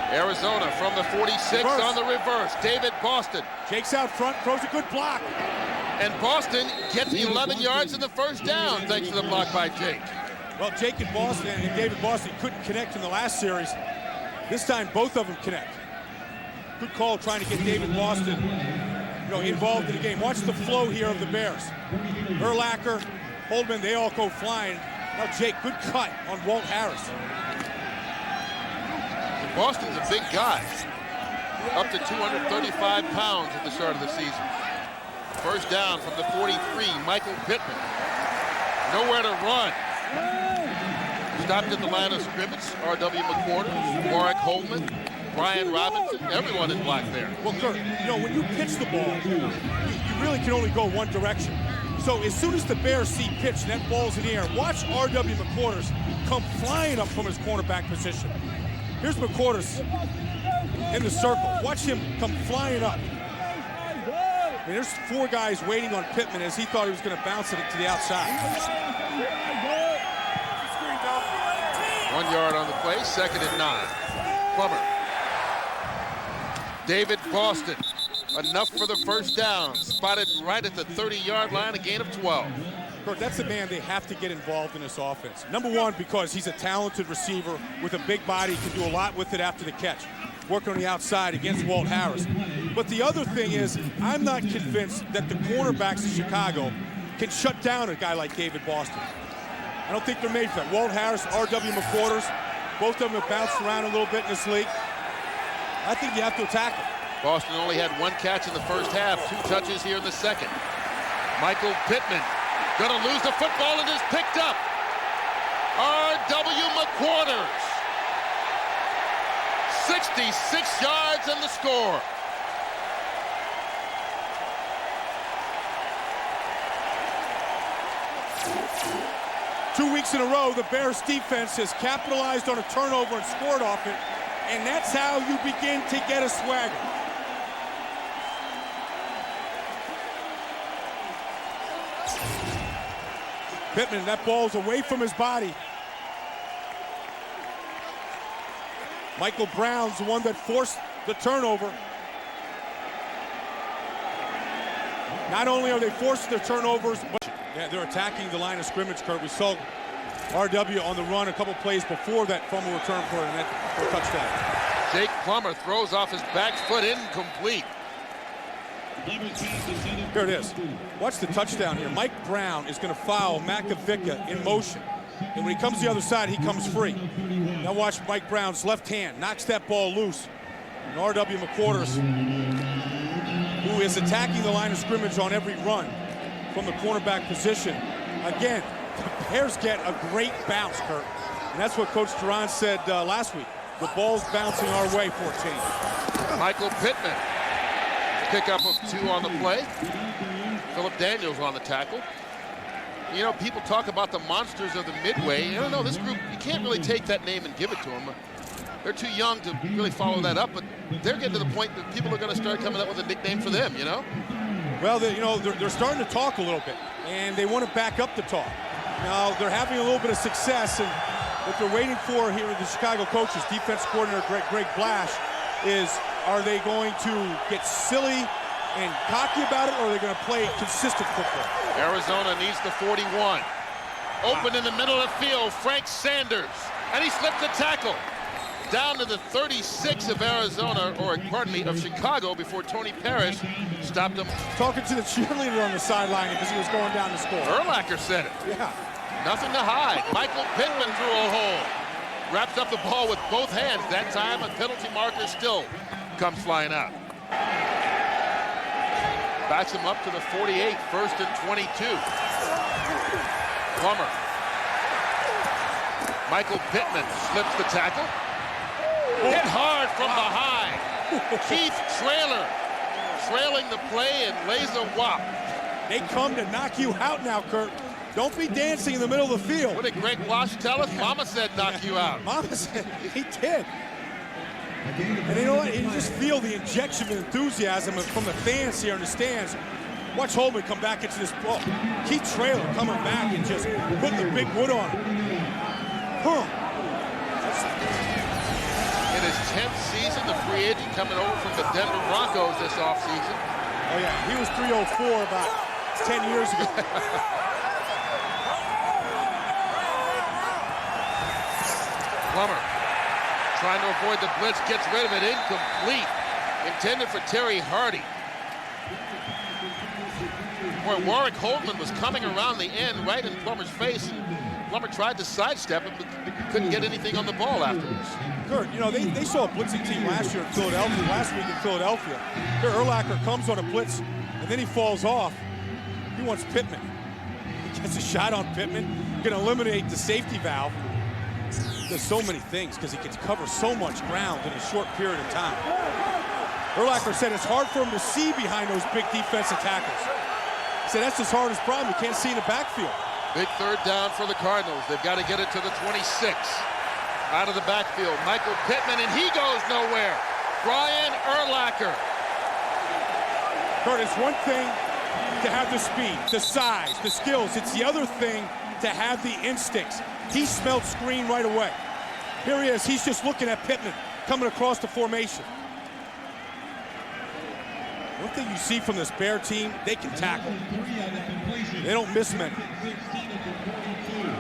Speaker 1: Arizona from the 46 on the reverse. David Boston.
Speaker 2: Jake's out front, throws a good block.
Speaker 1: And Boston gets 11 yards in the 1st down thanks to the block by Jake.
Speaker 2: Well, Jake and Boston and David Boston couldn't connect in the last series. This time, both of them connect. Good call trying to get David Boston, you know, involved in the game. Watch the flow here of the Bears. Urlacher, Holdman, they all go flying. Now Jake, good cut on Walt Harris.
Speaker 1: Boston's a big guy, up to 235 pounds at the start of the season. 1st down from the 43, Michael Pittman. Nowhere to run. Stopped at the line of scrimmage. R.W. McQuarter, Warwick Holdman, Brian Robinson, everyone in black there.
Speaker 2: Well, Kurt, you know, when you pitch the ball, you really can only go one direction. So as soon as the Bears see pitch and that ball's in the air, watch R.W. McQuarters come flying up from his cornerback position. Here's McQuarters in the circle. Watch him come flying up. I mean, there's 4 guys waiting on Pittman as he thought he was going to bounce it to the outside.
Speaker 1: 1 yard on the play, 2nd and 9. Plummer. David Boston, enough for the 1st down. Spotted right at the 30-yard line, a gain of 12.
Speaker 2: Kurt, that's the man they have to get involved in this offense. Number one, because he's a talented receiver with a big body, can do a lot with it after the catch. Working on the outside against Walt Harris. But the other thing is, I'm not convinced that the cornerbacks in Chicago can shut down a guy like David Boston. I don't think they're made for that. Walt Harris, R.W. McQuarters, both of them have bounced around a little bit in this league. I think you have to attack them.
Speaker 1: Boston only had 1 catch in the 1st half, 2 touches here in the 2nd. Michael Pittman going to lose the football and is picked up. R.W. McQuarters. 66 yards and the score.
Speaker 2: Two weeks in a row, the Bears defense has capitalized on a turnover and scored off it, and that's how you begin to get a swagger. Pittman, that ball's away from his body. Michael Brown's the one that forced the turnover. Not only are they forcing their turnovers, but they're attacking the line of scrimmage, Kurt. We saw R.W. on the run a couple plays before that fumble return for a touchdown.
Speaker 1: Jake Plummer throws off his back foot, incomplete.
Speaker 2: Here it is. Watch the touchdown here. Mike Brown is going to foul Makovica in motion. And when he comes to the other side, he comes free. Now watch Mike Brown's left hand. Knocks that ball loose. And R.W. McQuarters, who is attacking the line of scrimmage on every run from the cornerback position. Again, the Bears get a great bounce, Kurt. And that's what Coach Duran said last week. The ball's bouncing our way for a change.
Speaker 1: Michael Pittman. Pickup of 2 on the play. Philip Daniels on the tackle. You know, people talk about the monsters of the Midway. I don't know, this group, you can't really take that name and give it to them. They're too young to really follow that up, but they're getting to the point that people are going to start coming up with a nickname for them, you know?
Speaker 2: Well, they're starting to talk a little bit, and they want to back up the talk. Now, they're having a little bit of success, and what they're waiting for here with the Chicago coaches, defense coordinator Greg Blash, is are they going to get silly and cocky about it, or are they going to play consistent football?
Speaker 1: Arizona needs the 41. Open in the middle of the field, Frank Sanders, and he slips a tackle. Down to the 36 of Arizona, or pardon me, of Chicago, before Tony Parrish stopped him.
Speaker 2: Talking to the cheerleader on the sideline because he was going down to score.
Speaker 1: Urlacher said it.
Speaker 2: Yeah.
Speaker 1: Nothing to hide. Michael Pittman threw a hole. Wraps up the ball with both hands. That time, a penalty marker still comes flying out. Backs him up to the 48, 1st and 22. Plummer. Michael Pittman slips the tackle. Hit hard from behind. Keith trailing the play and lays a whop.
Speaker 2: They come to knock you out now, Kurt. Don't be dancing in the middle of the field.
Speaker 1: What did Greg Wash tell us? Mama said knock you out.
Speaker 2: Mama said he did. And you know what? You just feel the injection of enthusiasm from the fans here in the stands. Watch Holman come back into this ball. Keith Traylor coming back and just putting the big wood on him.
Speaker 1: In his 10th season, the free agent coming over from the Denver Broncos this offseason.
Speaker 2: Oh, yeah. He was 304 about 10 years ago.
Speaker 1: Plummer trying to avoid the blitz, gets rid of it, incomplete. Intended for Terry Hardy. Boy, Warwick Holdman was coming around the end right in Plummer's face, and Plummer tried to sidestep him, but couldn't get anything on the ball afterwards.
Speaker 2: Kurt, you know, they saw a blitzing team last year in Philadelphia, last week in Philadelphia. Here, Urlacher comes on a blitz, and then he falls off. He wants Pittman. He gets a shot on Pittman. Going to eliminate the safety valve. Does so many things because he can cover so much ground in a short period of time. Urlacher said it's hard for him to see behind those big defensive tackles. He said that's his hardest problem. He can't see in the backfield.
Speaker 1: Big 3rd down for the Cardinals. They've got to get it to the 26. Out of the backfield, Michael Pittman, and he goes nowhere. Brian Urlacher.
Speaker 2: Kurt, it's one thing to have the speed, the size, the skills. It's the other thing to have the instincts. He smelled screen right away. Here he is. He's just looking at Pittman coming across the formation. One thing you see from this Bear team, they can tackle. They don't miss many.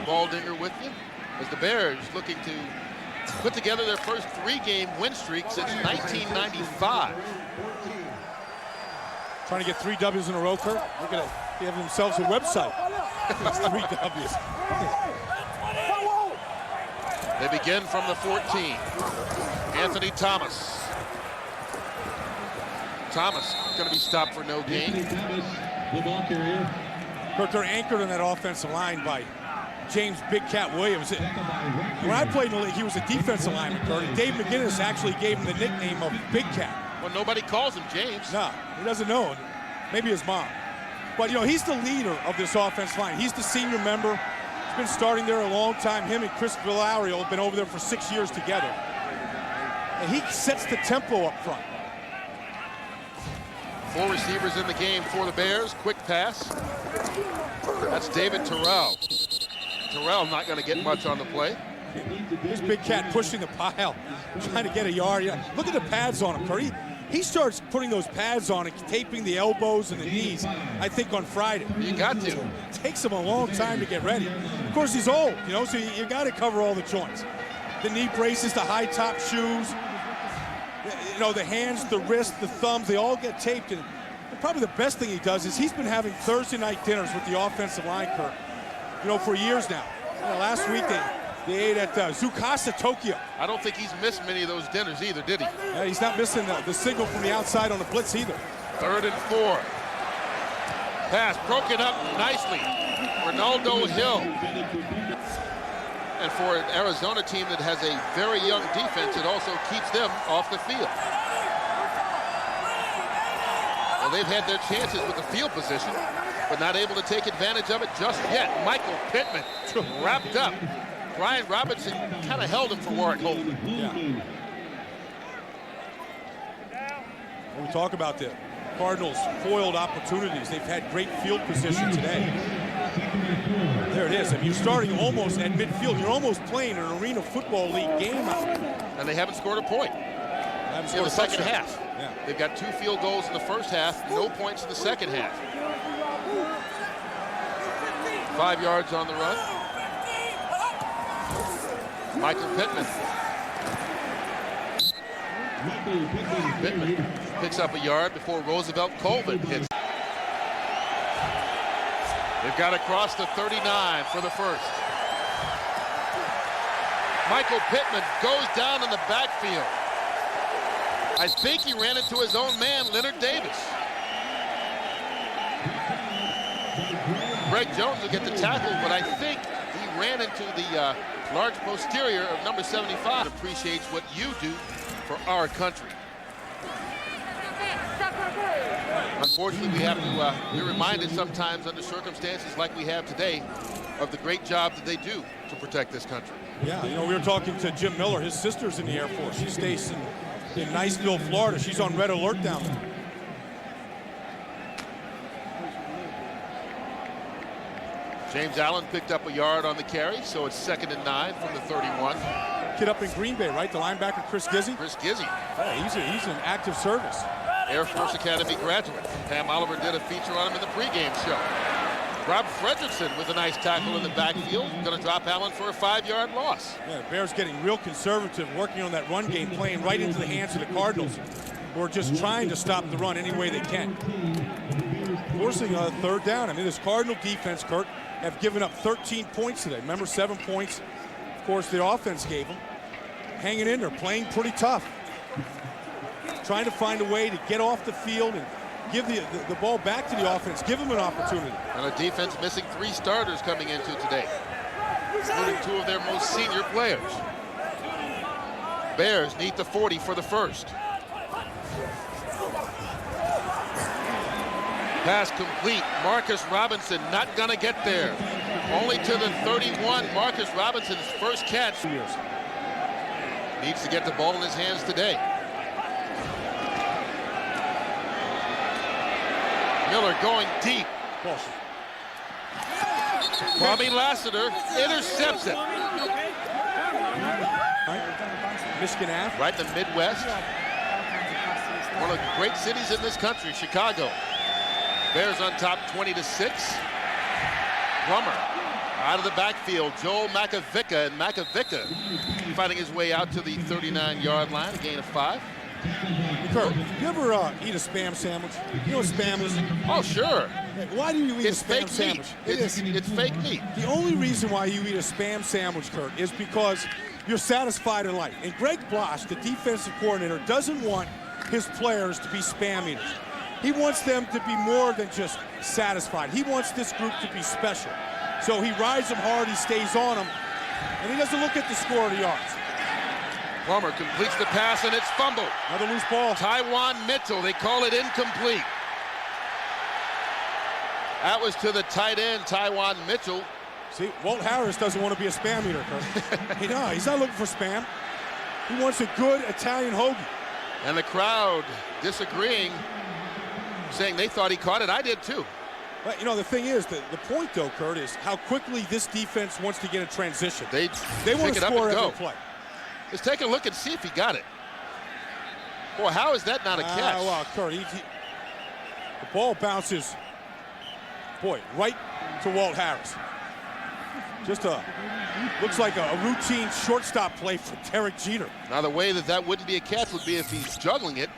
Speaker 1: Baldinger with you as the Bears looking to put together their first 3-game win streak since 1995.
Speaker 2: Trying to get 3 W's in a row, Kurt. Look at it. They have themselves a website. It's 3 W's.
Speaker 1: They begin from the 14. Anthony Thomas. Thomas going to be stopped for no gain.
Speaker 2: Kurt, they're anchored on that offensive line by James Big Cat Williams. When I played in the league, he was a defensive lineman, Kurt. And Dave McGinnis actually gave him the nickname of Big Cat.
Speaker 1: Well, nobody calls him James.
Speaker 2: No, he doesn't know it. Maybe his mom. But, you know, he's the leader of this offensive line. He's the senior member. He's been starting there a long time. Him and Chris Villario have been over there for 6 years together. And he sets the tempo up front.
Speaker 1: 4 receivers in the game for the Bears. Quick pass. That's David Terrell. Terrell not going to get much on the play.
Speaker 2: Here's Big Cat pushing the pile, trying to get a yard. Yeah. Look at the pads on him, Kurt. He starts putting those pads on and taping the elbows and the knees, I think, on Friday.
Speaker 1: You got to.
Speaker 2: It takes him a long time to get ready. Of course, he's old, you know, so you got to cover all the joints. The knee braces, the high-top shoes, you know, the hands, the wrists, the thumbs, they all get taped. And probably the best thing he does is he's been having Thursday night dinners with the offensive line, Kurt, you know, for years now. You know, last week they ate at Tsukasa, Tokyo.
Speaker 1: I don't think he's missed many of those dinners either, did he?
Speaker 2: Yeah, he's not missing the signal from the outside on the blitz either.
Speaker 1: 3rd and 4. Pass broken up nicely. Ronaldo Hill. And for an Arizona team that has a very young defense, it also keeps them off the field. Well, they've had their chances with the field position, but not able to take advantage of it just yet. Michael Pittman wrapped up. Brian Robinson kind of held him for Warwick Holdman.
Speaker 2: Yeah. When we talk about the Cardinals' foiled opportunities, they've had great field position today. There it is. I mean, you're starting almost at midfield. You're almost playing an Arena Football League game out.
Speaker 1: And they haven't scored a point in the second half.
Speaker 2: Yeah.
Speaker 1: They've got 2 field goals in the first half, no points in the second half. 5 yards on the run. Michael Pittman. Pittman picks up a yard before Roosevelt Colvin hits. They've got across the 39 for the first. Michael Pittman goes down in the backfield. I think he ran into his own man, Leonard Davis. Greg Jones will get the tackle, but I think he ran into the large posterior of number 75. Appreciates what you do for our country. Unfortunately, we have to be reminded sometimes under circumstances like we have today of the great job that they do to protect this country.
Speaker 2: Yeah, you know, we were talking to Jim Miller. His sister's in the Air Force. She's stationed in Niceville, Florida. She's on red alert down there.
Speaker 1: James Allen picked up a yard on the carry, so it's 2nd and 9 from the 31.
Speaker 2: Kid up in Green Bay, right? The linebacker, Chris Gizzy.
Speaker 1: Chris Gizzy.
Speaker 2: Hey, he's in active service.
Speaker 1: Air Force Academy graduate. Pam Oliver did a feature on him in the pregame show. Rob Fredrickson with a nice tackle in the backfield. Going to drop Allen for a 5-yard loss.
Speaker 2: Yeah, the Bears getting real conservative, working on that run game, playing right into the hands of the Cardinals, who are just trying to stop the run any way they can. Forcing a 3rd down. I mean, this Cardinal defense, Kurt, have given up 13 points today. Remember, 7 points, of course, the offense gave them. Hanging in there, playing pretty tough. Trying to find a way to get off the field and give the ball back to the offense, give them an opportunity.
Speaker 1: And a defense missing 3 starters coming into today, including 2 of their most senior players. Bears need the 40 for the first. Pass complete. Marcus Robinson not going to get there. Only to the 31. Marcus Robinson's first catch. Needs to get the ball in his hands today. Miller going deep. Kwame Lassiter intercepts it.
Speaker 2: Michigan Ave.
Speaker 1: Right in the Midwest. One of the great cities in this country, Chicago. Bears on top 20-6. Plummer out of the backfield. Joel Makovicka, and Makovicka finding his way out to the 39-yard line, a gain of 5.
Speaker 2: Kurt, you ever eat a Spam sandwich? You know what Spam is?
Speaker 1: Oh, sure.
Speaker 2: Why do you eat
Speaker 1: It's
Speaker 2: a Spam
Speaker 1: fake
Speaker 2: sandwich?
Speaker 1: meat. It's fake meat.
Speaker 2: The only reason why you eat a Spam sandwich, Kurt, is because you're satisfied in life. And Greg Blasch, the defensive coordinator, doesn't want his players to be Spam eaters. He wants them to be more than just satisfied. He wants this group to be special. So he rides them hard, he stays on them, and he doesn't look at the score of the yards.
Speaker 1: Plummer completes the pass, and it's fumbled.
Speaker 2: Another loose ball.
Speaker 1: Tywan Mitchell, they call it incomplete. That was to the tight end, Tywan Mitchell.
Speaker 2: See, Walt Harris doesn't want to be a Spam eater, Kurt. No, he's not looking for Spam. He wants a good Italian hoagie.
Speaker 1: And the crowd disagreeing, saying they thought he caught it. I did too.
Speaker 2: But, you know, the thing is, the point, though, Kurt, is how quickly this defense wants to get a transition.
Speaker 1: They
Speaker 2: want to score every play.
Speaker 1: Let's take a look and see if he got it. Boy, how is that not a catch?
Speaker 2: Well, Kurt, the ball bounces, boy, right to Walt Harris. Just looks like a routine shortstop play for Derek Jeter.
Speaker 1: Now, the way that wouldn't be a catch would be if he's juggling it,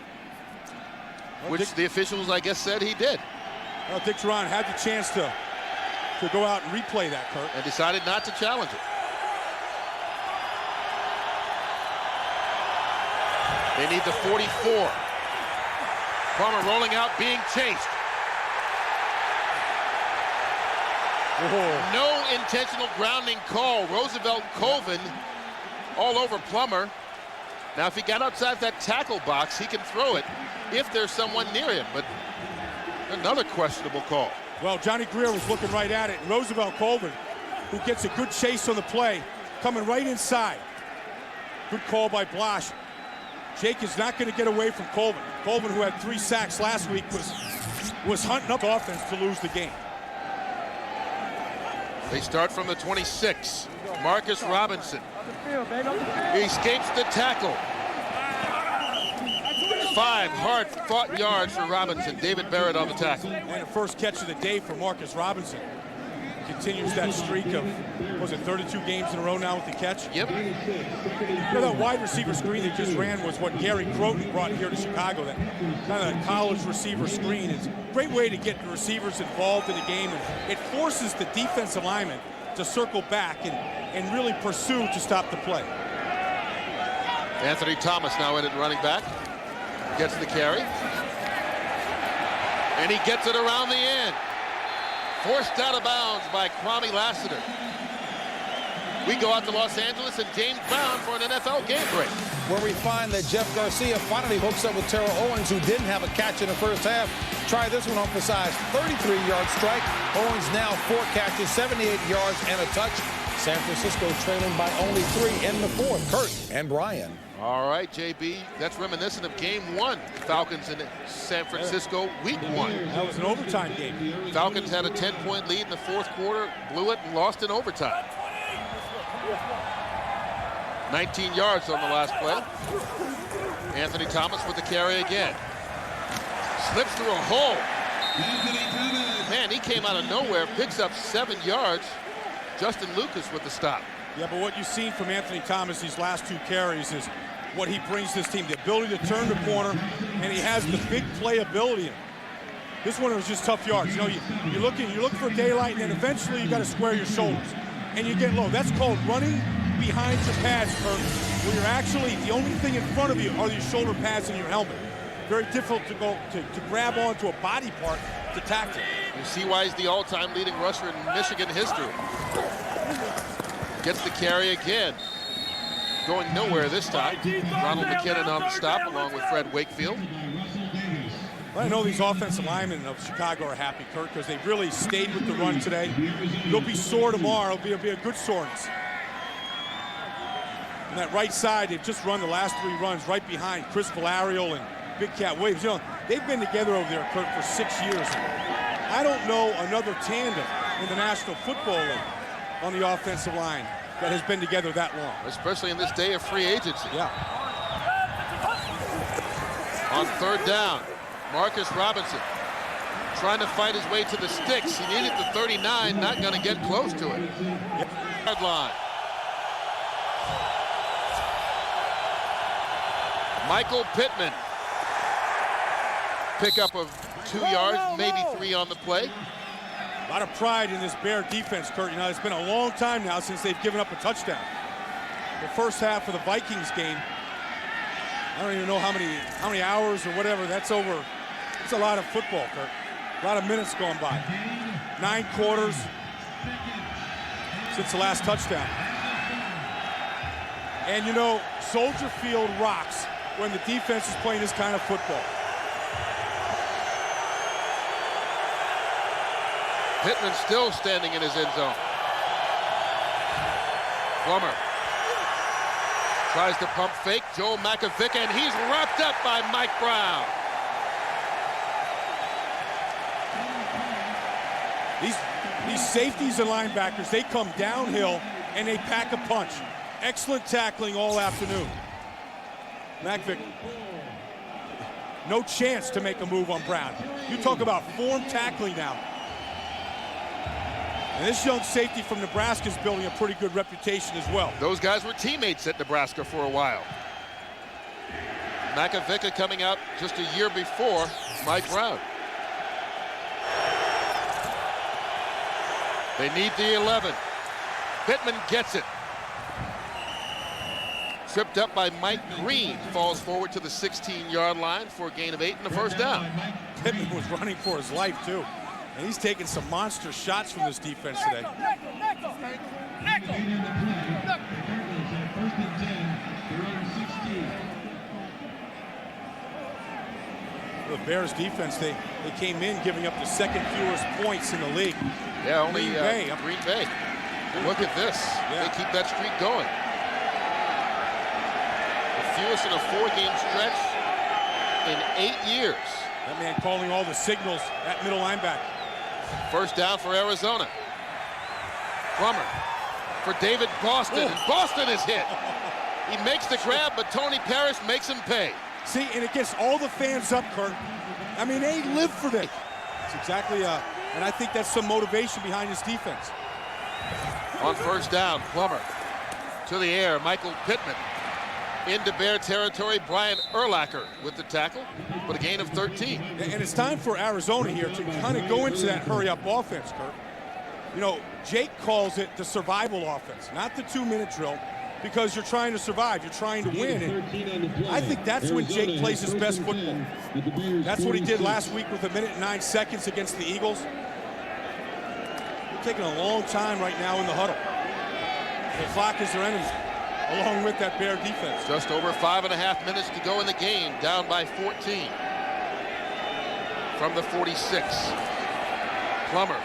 Speaker 1: which the officials, I guess, said he did.
Speaker 2: Well, Dick Duran had the chance to go out and replay that, Kurt.
Speaker 1: And decided not to challenge it. They need the 44. Plummer rolling out, being chased.
Speaker 2: Whoa.
Speaker 1: No intentional grounding call. Roosevelt Colvin all over Plummer. Now, if he got outside that tackle box, he can throw it if there's someone near him. But another questionable call.
Speaker 2: Well, Johnny Greer was looking right at it. Roosevelt Colvin, who gets a good chase on the play, coming right inside. Good call by Blasch. Jake is not going to get away from Colvin. Colvin, who had 3 sacks last week, was hunting up offense to lose the game.
Speaker 1: They start from the 26. Marcus Robinson. He escapes the tackle. 5 hard-fought yards for Robinson. David Barrett on the tackle.
Speaker 2: And the first catch of the day for Marcus Robinson. Continues that streak of, was it 32 games in a row now with the catch?
Speaker 1: Yep.
Speaker 2: You know, that wide receiver screen that just ran was what Gary Croton brought here to Chicago, that kind of college receiver screen. It's a great way to get the receivers involved in the game, and it forces the defensive lineman to circle back and really pursue to stop the play.
Speaker 1: Anthony Thomas now in at running back. Gets the carry. And he gets it around the end. Forced out of bounds by Kwame Lassiter. We go out to Los Angeles and James Brown for an NFL game break,
Speaker 4: where we find that Jeff Garcia finally hooks up with Terrell Owens, who didn't have a catch in the first half. Try this one on for size. 33-yard strike. Owens now 4 catches, 78 yards, and a touch. San Francisco trailing by only 3 in the fourth. Kurt and Brian.
Speaker 1: All right, JB, that's reminiscent of game 1. Falcons in San Francisco, week 1.
Speaker 2: That was an overtime game.
Speaker 1: Falcons had a 10-point lead in the fourth quarter, blew it, and lost in overtime. 19 yards on the last play. Anthony Thomas with the carry again. Slips through a hole. Man, he came out of nowhere, picks up 7 yards. Justin Lucas with the stop.
Speaker 2: Yeah, but what you've seen from Anthony Thomas these last 2 carries is what he brings to this team, the ability to turn the corner, and he has the big playability in him. This one was just tough yards. You know, you're looking for daylight, and then eventually you got to square your shoulders, and you get low. That's called running behind your pads, Kurt, where you're actually, the only thing in front of you are your shoulder pads and your helmet. Very difficult to go to grab onto a body part to tackle.
Speaker 1: You see why he's the all-time leading rusher in Michigan history. Gets the carry again. Going nowhere this time. Ronald McKinnon on the stop along with Fred Wakefield.
Speaker 2: Well, I know these offensive linemen of Chicago are happy, Kurt, because they really stayed with the run today. They'll be sore tomorrow. It'll be a good soreness. On that right side, they've just run the last 3 runs right behind Chris Valarial and Big Cat Williams. You know, they've been together over there, Kurt, for 6 years. I don't know another tandem in the National Football League on the offensive line that has been together that long.
Speaker 1: Especially in this day of free agency.
Speaker 2: Yeah.
Speaker 1: On 3rd down, Marcus Robinson trying to fight his way to the sticks. He needed the 39, not going to get close to it. Yard line. Michael Pittman. Pickup of 2 yards, maybe 3 on the play.
Speaker 2: A lot of pride in this Bear defense, Kurt. You know, it's been a long time now since they've given up a touchdown. The first half of the Vikings game, I don't even know how many hours or whatever. That's over. It's a lot of football, Kurt. A lot of minutes going by. 9 quarters since the last touchdown. And you know, Soldier Field rocks when the defense is playing this kind of football.
Speaker 1: Pittman still standing in his end zone. Plummer tries to pump fake. Joel Makovic, and he's wrapped up by Mike Brown.
Speaker 2: These safeties and linebackers, they come downhill and they pack a punch. Excellent tackling all afternoon. Makovic, no chance to make a move on Brown. You talk about form tackling now. And this young safety from Nebraska is building a pretty good reputation as well.
Speaker 1: Those guys were teammates at Nebraska for a while. Makovic coming out just a year before Mike Brown. They need the 11. Pittman gets it. Tripped up by Mike Green. Falls forward to the 16-yard line for a gain of 8 and a first down.
Speaker 2: Pittman was running for his life, too. And he's taking some monster shots from this defense today. The Bears defense, they came in giving up the 2nd fewest points in the league.
Speaker 1: Yeah, only Green Bay. Look at this.
Speaker 2: Yeah.
Speaker 1: They keep that streak going. The fewest in a 4-game stretch in 8 years.
Speaker 2: That man calling all the signals at middle linebacker.
Speaker 1: First down for Arizona. Plummer for David Boston, and Boston is hit. He makes the grab, but Tony Parrish makes him pay.
Speaker 2: See, and it gets all the fans up, Kurt. I mean, they live for this. It's exactly, and I think that's some motivation behind his defense.
Speaker 1: On first down, Plummer to the air, Michael Pittman. Into Bear territory, Brian Urlacher with the tackle, but a gain of 13.
Speaker 2: And it's time for Arizona here to kind of go into that hurry-up offense, Kurt. You know, Jake calls it the survival offense, not the 2-minute drill, because you're trying to survive, you're trying to win. And I think that's when Jake plays his best football. That's what he did last week with 1 minute and 9 seconds against the Eagles. They're taking a long time right now in the huddle. The clock is their enemy, along with that Bear defense.
Speaker 1: Just over 5.5 minutes to go in the game, down by 14. From the 46. Plummer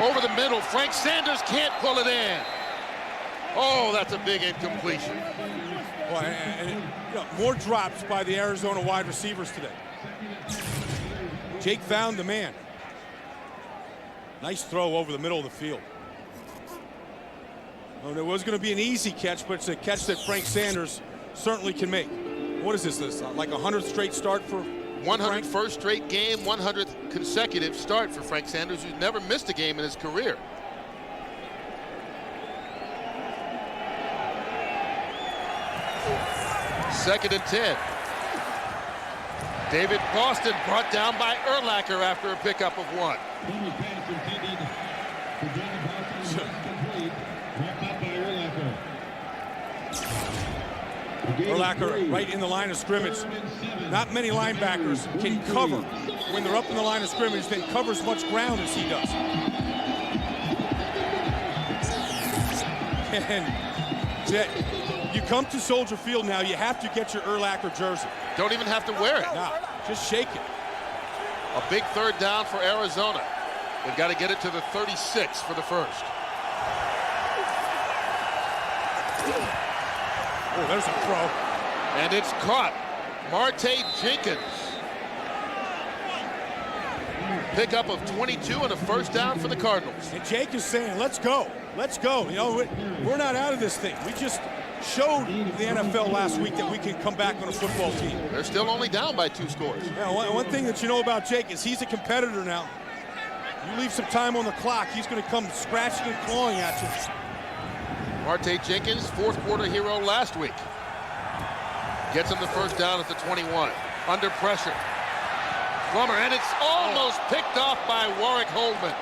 Speaker 1: over the middle. Frank Sanders can't pull it in. Oh, that's a big incompletion.
Speaker 2: Well, and you know, more drops by the Arizona wide receivers today. Jake found the man. Nice throw over the middle of the field. Oh, there was going to be an easy catch, but it's a catch that Frank Sanders certainly can make. What is this? Like a 100th straight start for
Speaker 1: 101st straight game, 100th consecutive start for Frank Sanders, who's never missed a game in his career. Second and 10. David Boston brought down by Urlacher after a pickup of 1.
Speaker 2: Urlacher right in the line of scrimmage. Not many linebackers can cover when they're up in the line of scrimmage, then cover as much ground as he does. And you come to Soldier Field now, you have to get your Urlacher jersey.
Speaker 1: Don't even have to wear it.
Speaker 2: Nah, just shake it.
Speaker 1: A big third down for Arizona. They've got to get it to the 36 for the first.
Speaker 2: Oh, there's a throw.
Speaker 1: And it's caught. Marte Jenkins. Pickup of 22 and a first down for the Cardinals.
Speaker 2: And Jake is saying, let's go. Let's go. You know, we're not out of this thing. We just showed the NFL last week that we can come back on a football team.
Speaker 1: They're still only down by 2 scores.
Speaker 2: Yeah, one thing that you know about Jake is he's a competitor now. You leave some time on the clock, he's going to come scratching and clawing at you.
Speaker 1: Marte Jenkins, 4th quarter hero last week. Gets him the first down at the 21. Under pressure. Plummer, and it's almost picked off by Warwick Holdman.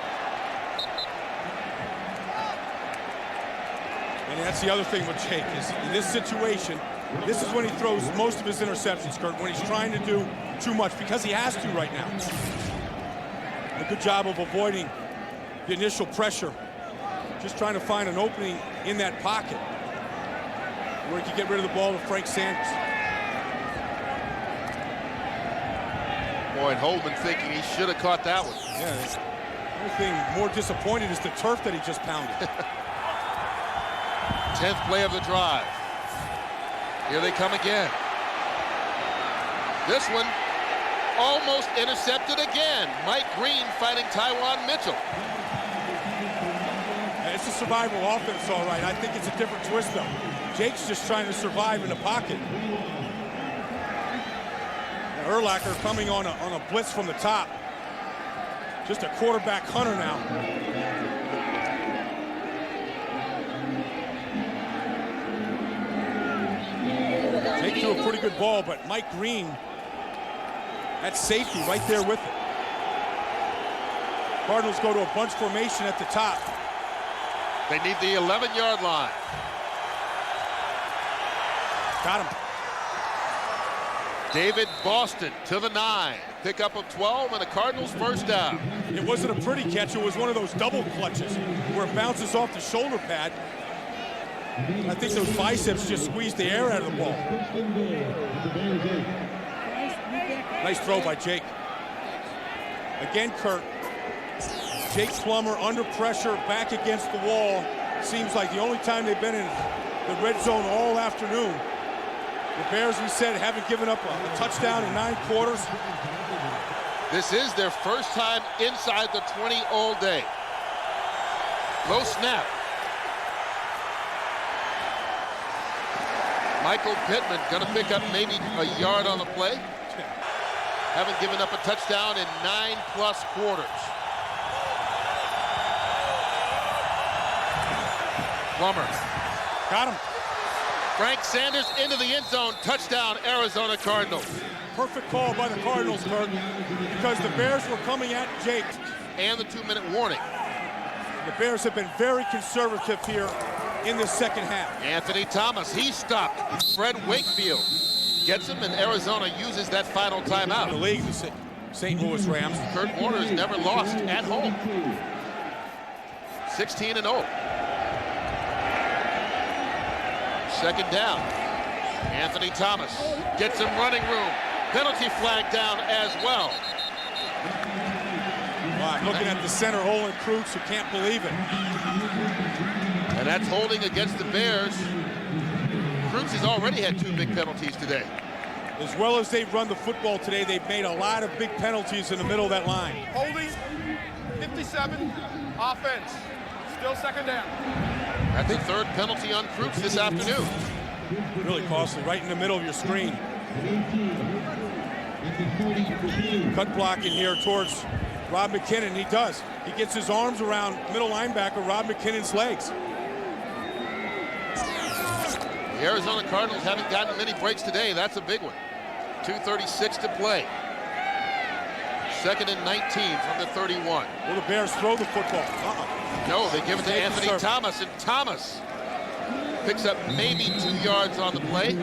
Speaker 2: And that's the other thing with Jake is in this situation, this is when he throws most of his interceptions, Kurt, when he's trying to do too much, because he has to right now. A good job of avoiding the initial pressure. Just trying to find an opening in that pocket where he can get rid of the ball to Frank Sanders.
Speaker 1: Boy, and Holdman thinking he should have caught that one.
Speaker 2: Yeah, the only thing more disappointed is the turf that he just pounded.
Speaker 1: 10th play of the drive. Here they come again. This one almost intercepted again. Mike Green fighting Tywan Mitchell.
Speaker 2: It's a survival offense, all right. I think it's a different twist, though. Jake's just trying to survive in the pocket. Urlacher coming on a blitz from the top. Just a quarterback hunter now. Jake threw a pretty good ball, but Mike Green at safety right there with it. Cardinals go to a bunch formation at the top.
Speaker 1: They need the 11-yard line.
Speaker 2: Got him.
Speaker 1: David Boston to the 9. Pickup of 12 and a Cardinals first down.
Speaker 2: It wasn't a pretty catch. It was one of those double clutches where it bounces off the shoulder pad. I think those biceps just squeezed the air out of the ball. Nice throw by Jake. Again, Kurt. Jake Plummer under pressure, back against the wall. Seems like the only time they've been in the red zone all afternoon. The Bears, we said, haven't given up a touchdown in 9 quarters.
Speaker 1: This is their first time inside the 20 all day. Low snap. Michael Pittman going to pick up maybe a yard on the play. Haven't given up a touchdown in 9+ quarters. Plummer.
Speaker 2: Got him.
Speaker 1: Frank Sanders into the end zone. Touchdown, Arizona Cardinals.
Speaker 2: Perfect call by the Cardinals, Kurt, because the Bears were coming at Jake.
Speaker 1: And the 2-minute warning.
Speaker 2: The Bears have been very conservative here in the second half.
Speaker 1: Anthony Thomas, he stopped. Fred Wakefield gets him, and Arizona uses that final timeout.
Speaker 2: The league, the St. Louis Rams.
Speaker 1: Kurt Warner has never lost at home. 16-0. Second down. Anthony Thomas gets him running room. Penalty flag down as well.
Speaker 2: Well, I'm looking at the center, Olin Krutz, who can't believe it.
Speaker 1: And that's holding against the Bears. Krutz has already had 2 big penalties today.
Speaker 2: As well as they've run the football today, they've made a lot of big penalties in the middle of that line.
Speaker 5: Holding, 57, offense, still second down.
Speaker 1: That's the 3rd penalty on Krutz this afternoon.
Speaker 2: Really costly, right in the middle of your screen. Cut blocking here towards Rob McKinnon. He does. He gets his arms around middle linebacker Rob McKinnon's legs.
Speaker 1: The Arizona Cardinals haven't gotten many breaks today. That's a big one. 2:36 to play. 2nd and 19 from the 31.
Speaker 2: Will the Bears throw the football?
Speaker 1: No, they give it to Anthony Thomas, and Thomas picks up maybe 2 yards on the play.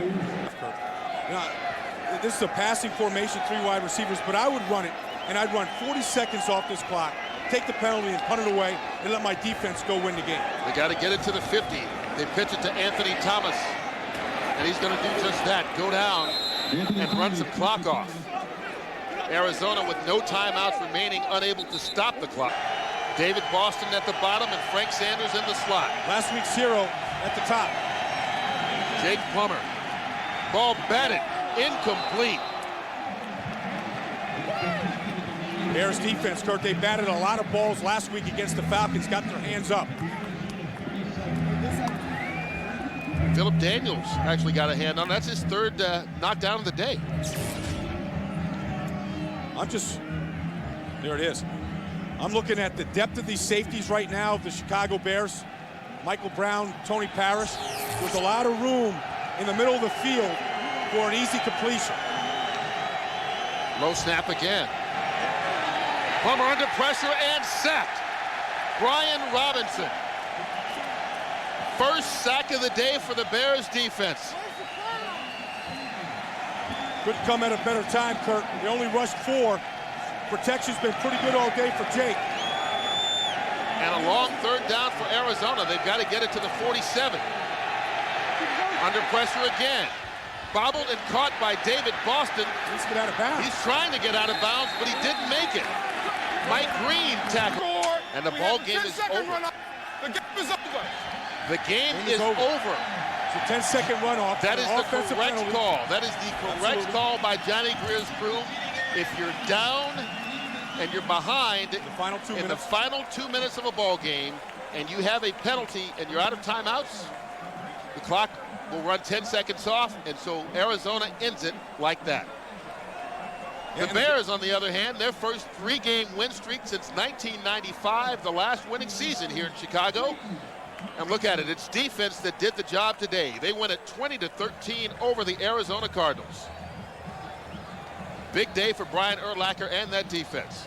Speaker 2: Now, this is a passing formation, 3 wide receivers, but I would run it, and I'd run 40 seconds off this clock, take the penalty and punt it away, and let my defense go win the game.
Speaker 1: They got to get it to the 50. They pitch it to Anthony Thomas, and he's going to do just that, go down and run some clock off. Arizona with no timeouts remaining, unable to stop the clock. David Boston at the bottom and Frank Sanders in the slot.
Speaker 2: Last week's hero at the top.
Speaker 1: Jake Plummer. Ball batted, incomplete.
Speaker 2: Bears defense, Kurt, they batted a lot of balls last week against the Falcons, got their hands up.
Speaker 1: Philip Daniels actually got a hand on. That's his 3rd knockdown of the day.
Speaker 2: There it is. I'm looking at the depth of these safeties right now of the Chicago Bears. Michael Brown, Tony Parrish. There's a lot of room in the middle of the field for an easy completion.
Speaker 1: Low snap again. Plummer under pressure and sacked. Brian Robinson. First sack of the day for the Bears defense.
Speaker 2: Couldn't come at a better time, Kurt. They only rushed 4. Protection's been pretty good all day for Jake.
Speaker 1: And a long 3rd down for Arizona. They've got to get it to the 47. Under pressure again. Bobbled and caught by David Boston.
Speaker 2: He's get out of bounds.
Speaker 1: He's trying to get out of bounds, but he didn't make it. Mike Green tackled. And the ball game is over.
Speaker 5: The game is over.
Speaker 1: The game is over.
Speaker 2: It's a 10-second runoff.
Speaker 1: That is the correct
Speaker 2: penalty.
Speaker 1: call. That is the correct call by Johnny Greer's crew. If you're down and you're behind
Speaker 2: in the
Speaker 1: final 2 minutes of a ball game and you have a penalty and you're out of timeouts, the clock will run 10 seconds off, and so Arizona ends it like that. The Bears, on the other hand, their first 3-game win streak since 1995, the last winning season here in Chicago. And look at it, it's defense that did the job today. They win it 20-13 over the Arizona Cardinals. Big day for Brian Urlacher and that defense.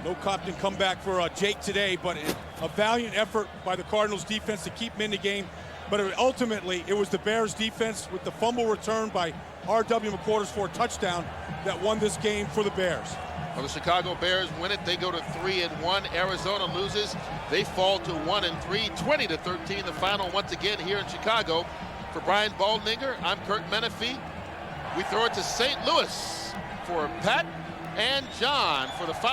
Speaker 2: No Compton comeback for Jake today, but a valiant effort by the Cardinals defense to keep him in the game. But ultimately, it was the Bears defense with the fumble return by R.W. McQuarters for a touchdown that won this game for the Bears.
Speaker 1: Well, the Chicago Bears win it. They go to 3-1. Arizona loses. They fall to 1-3. 20-13, the final once again here in Chicago. For Brian Baldninger, I'm Kurt Menefee. We throw it to St. Louis for Pat and John for the final.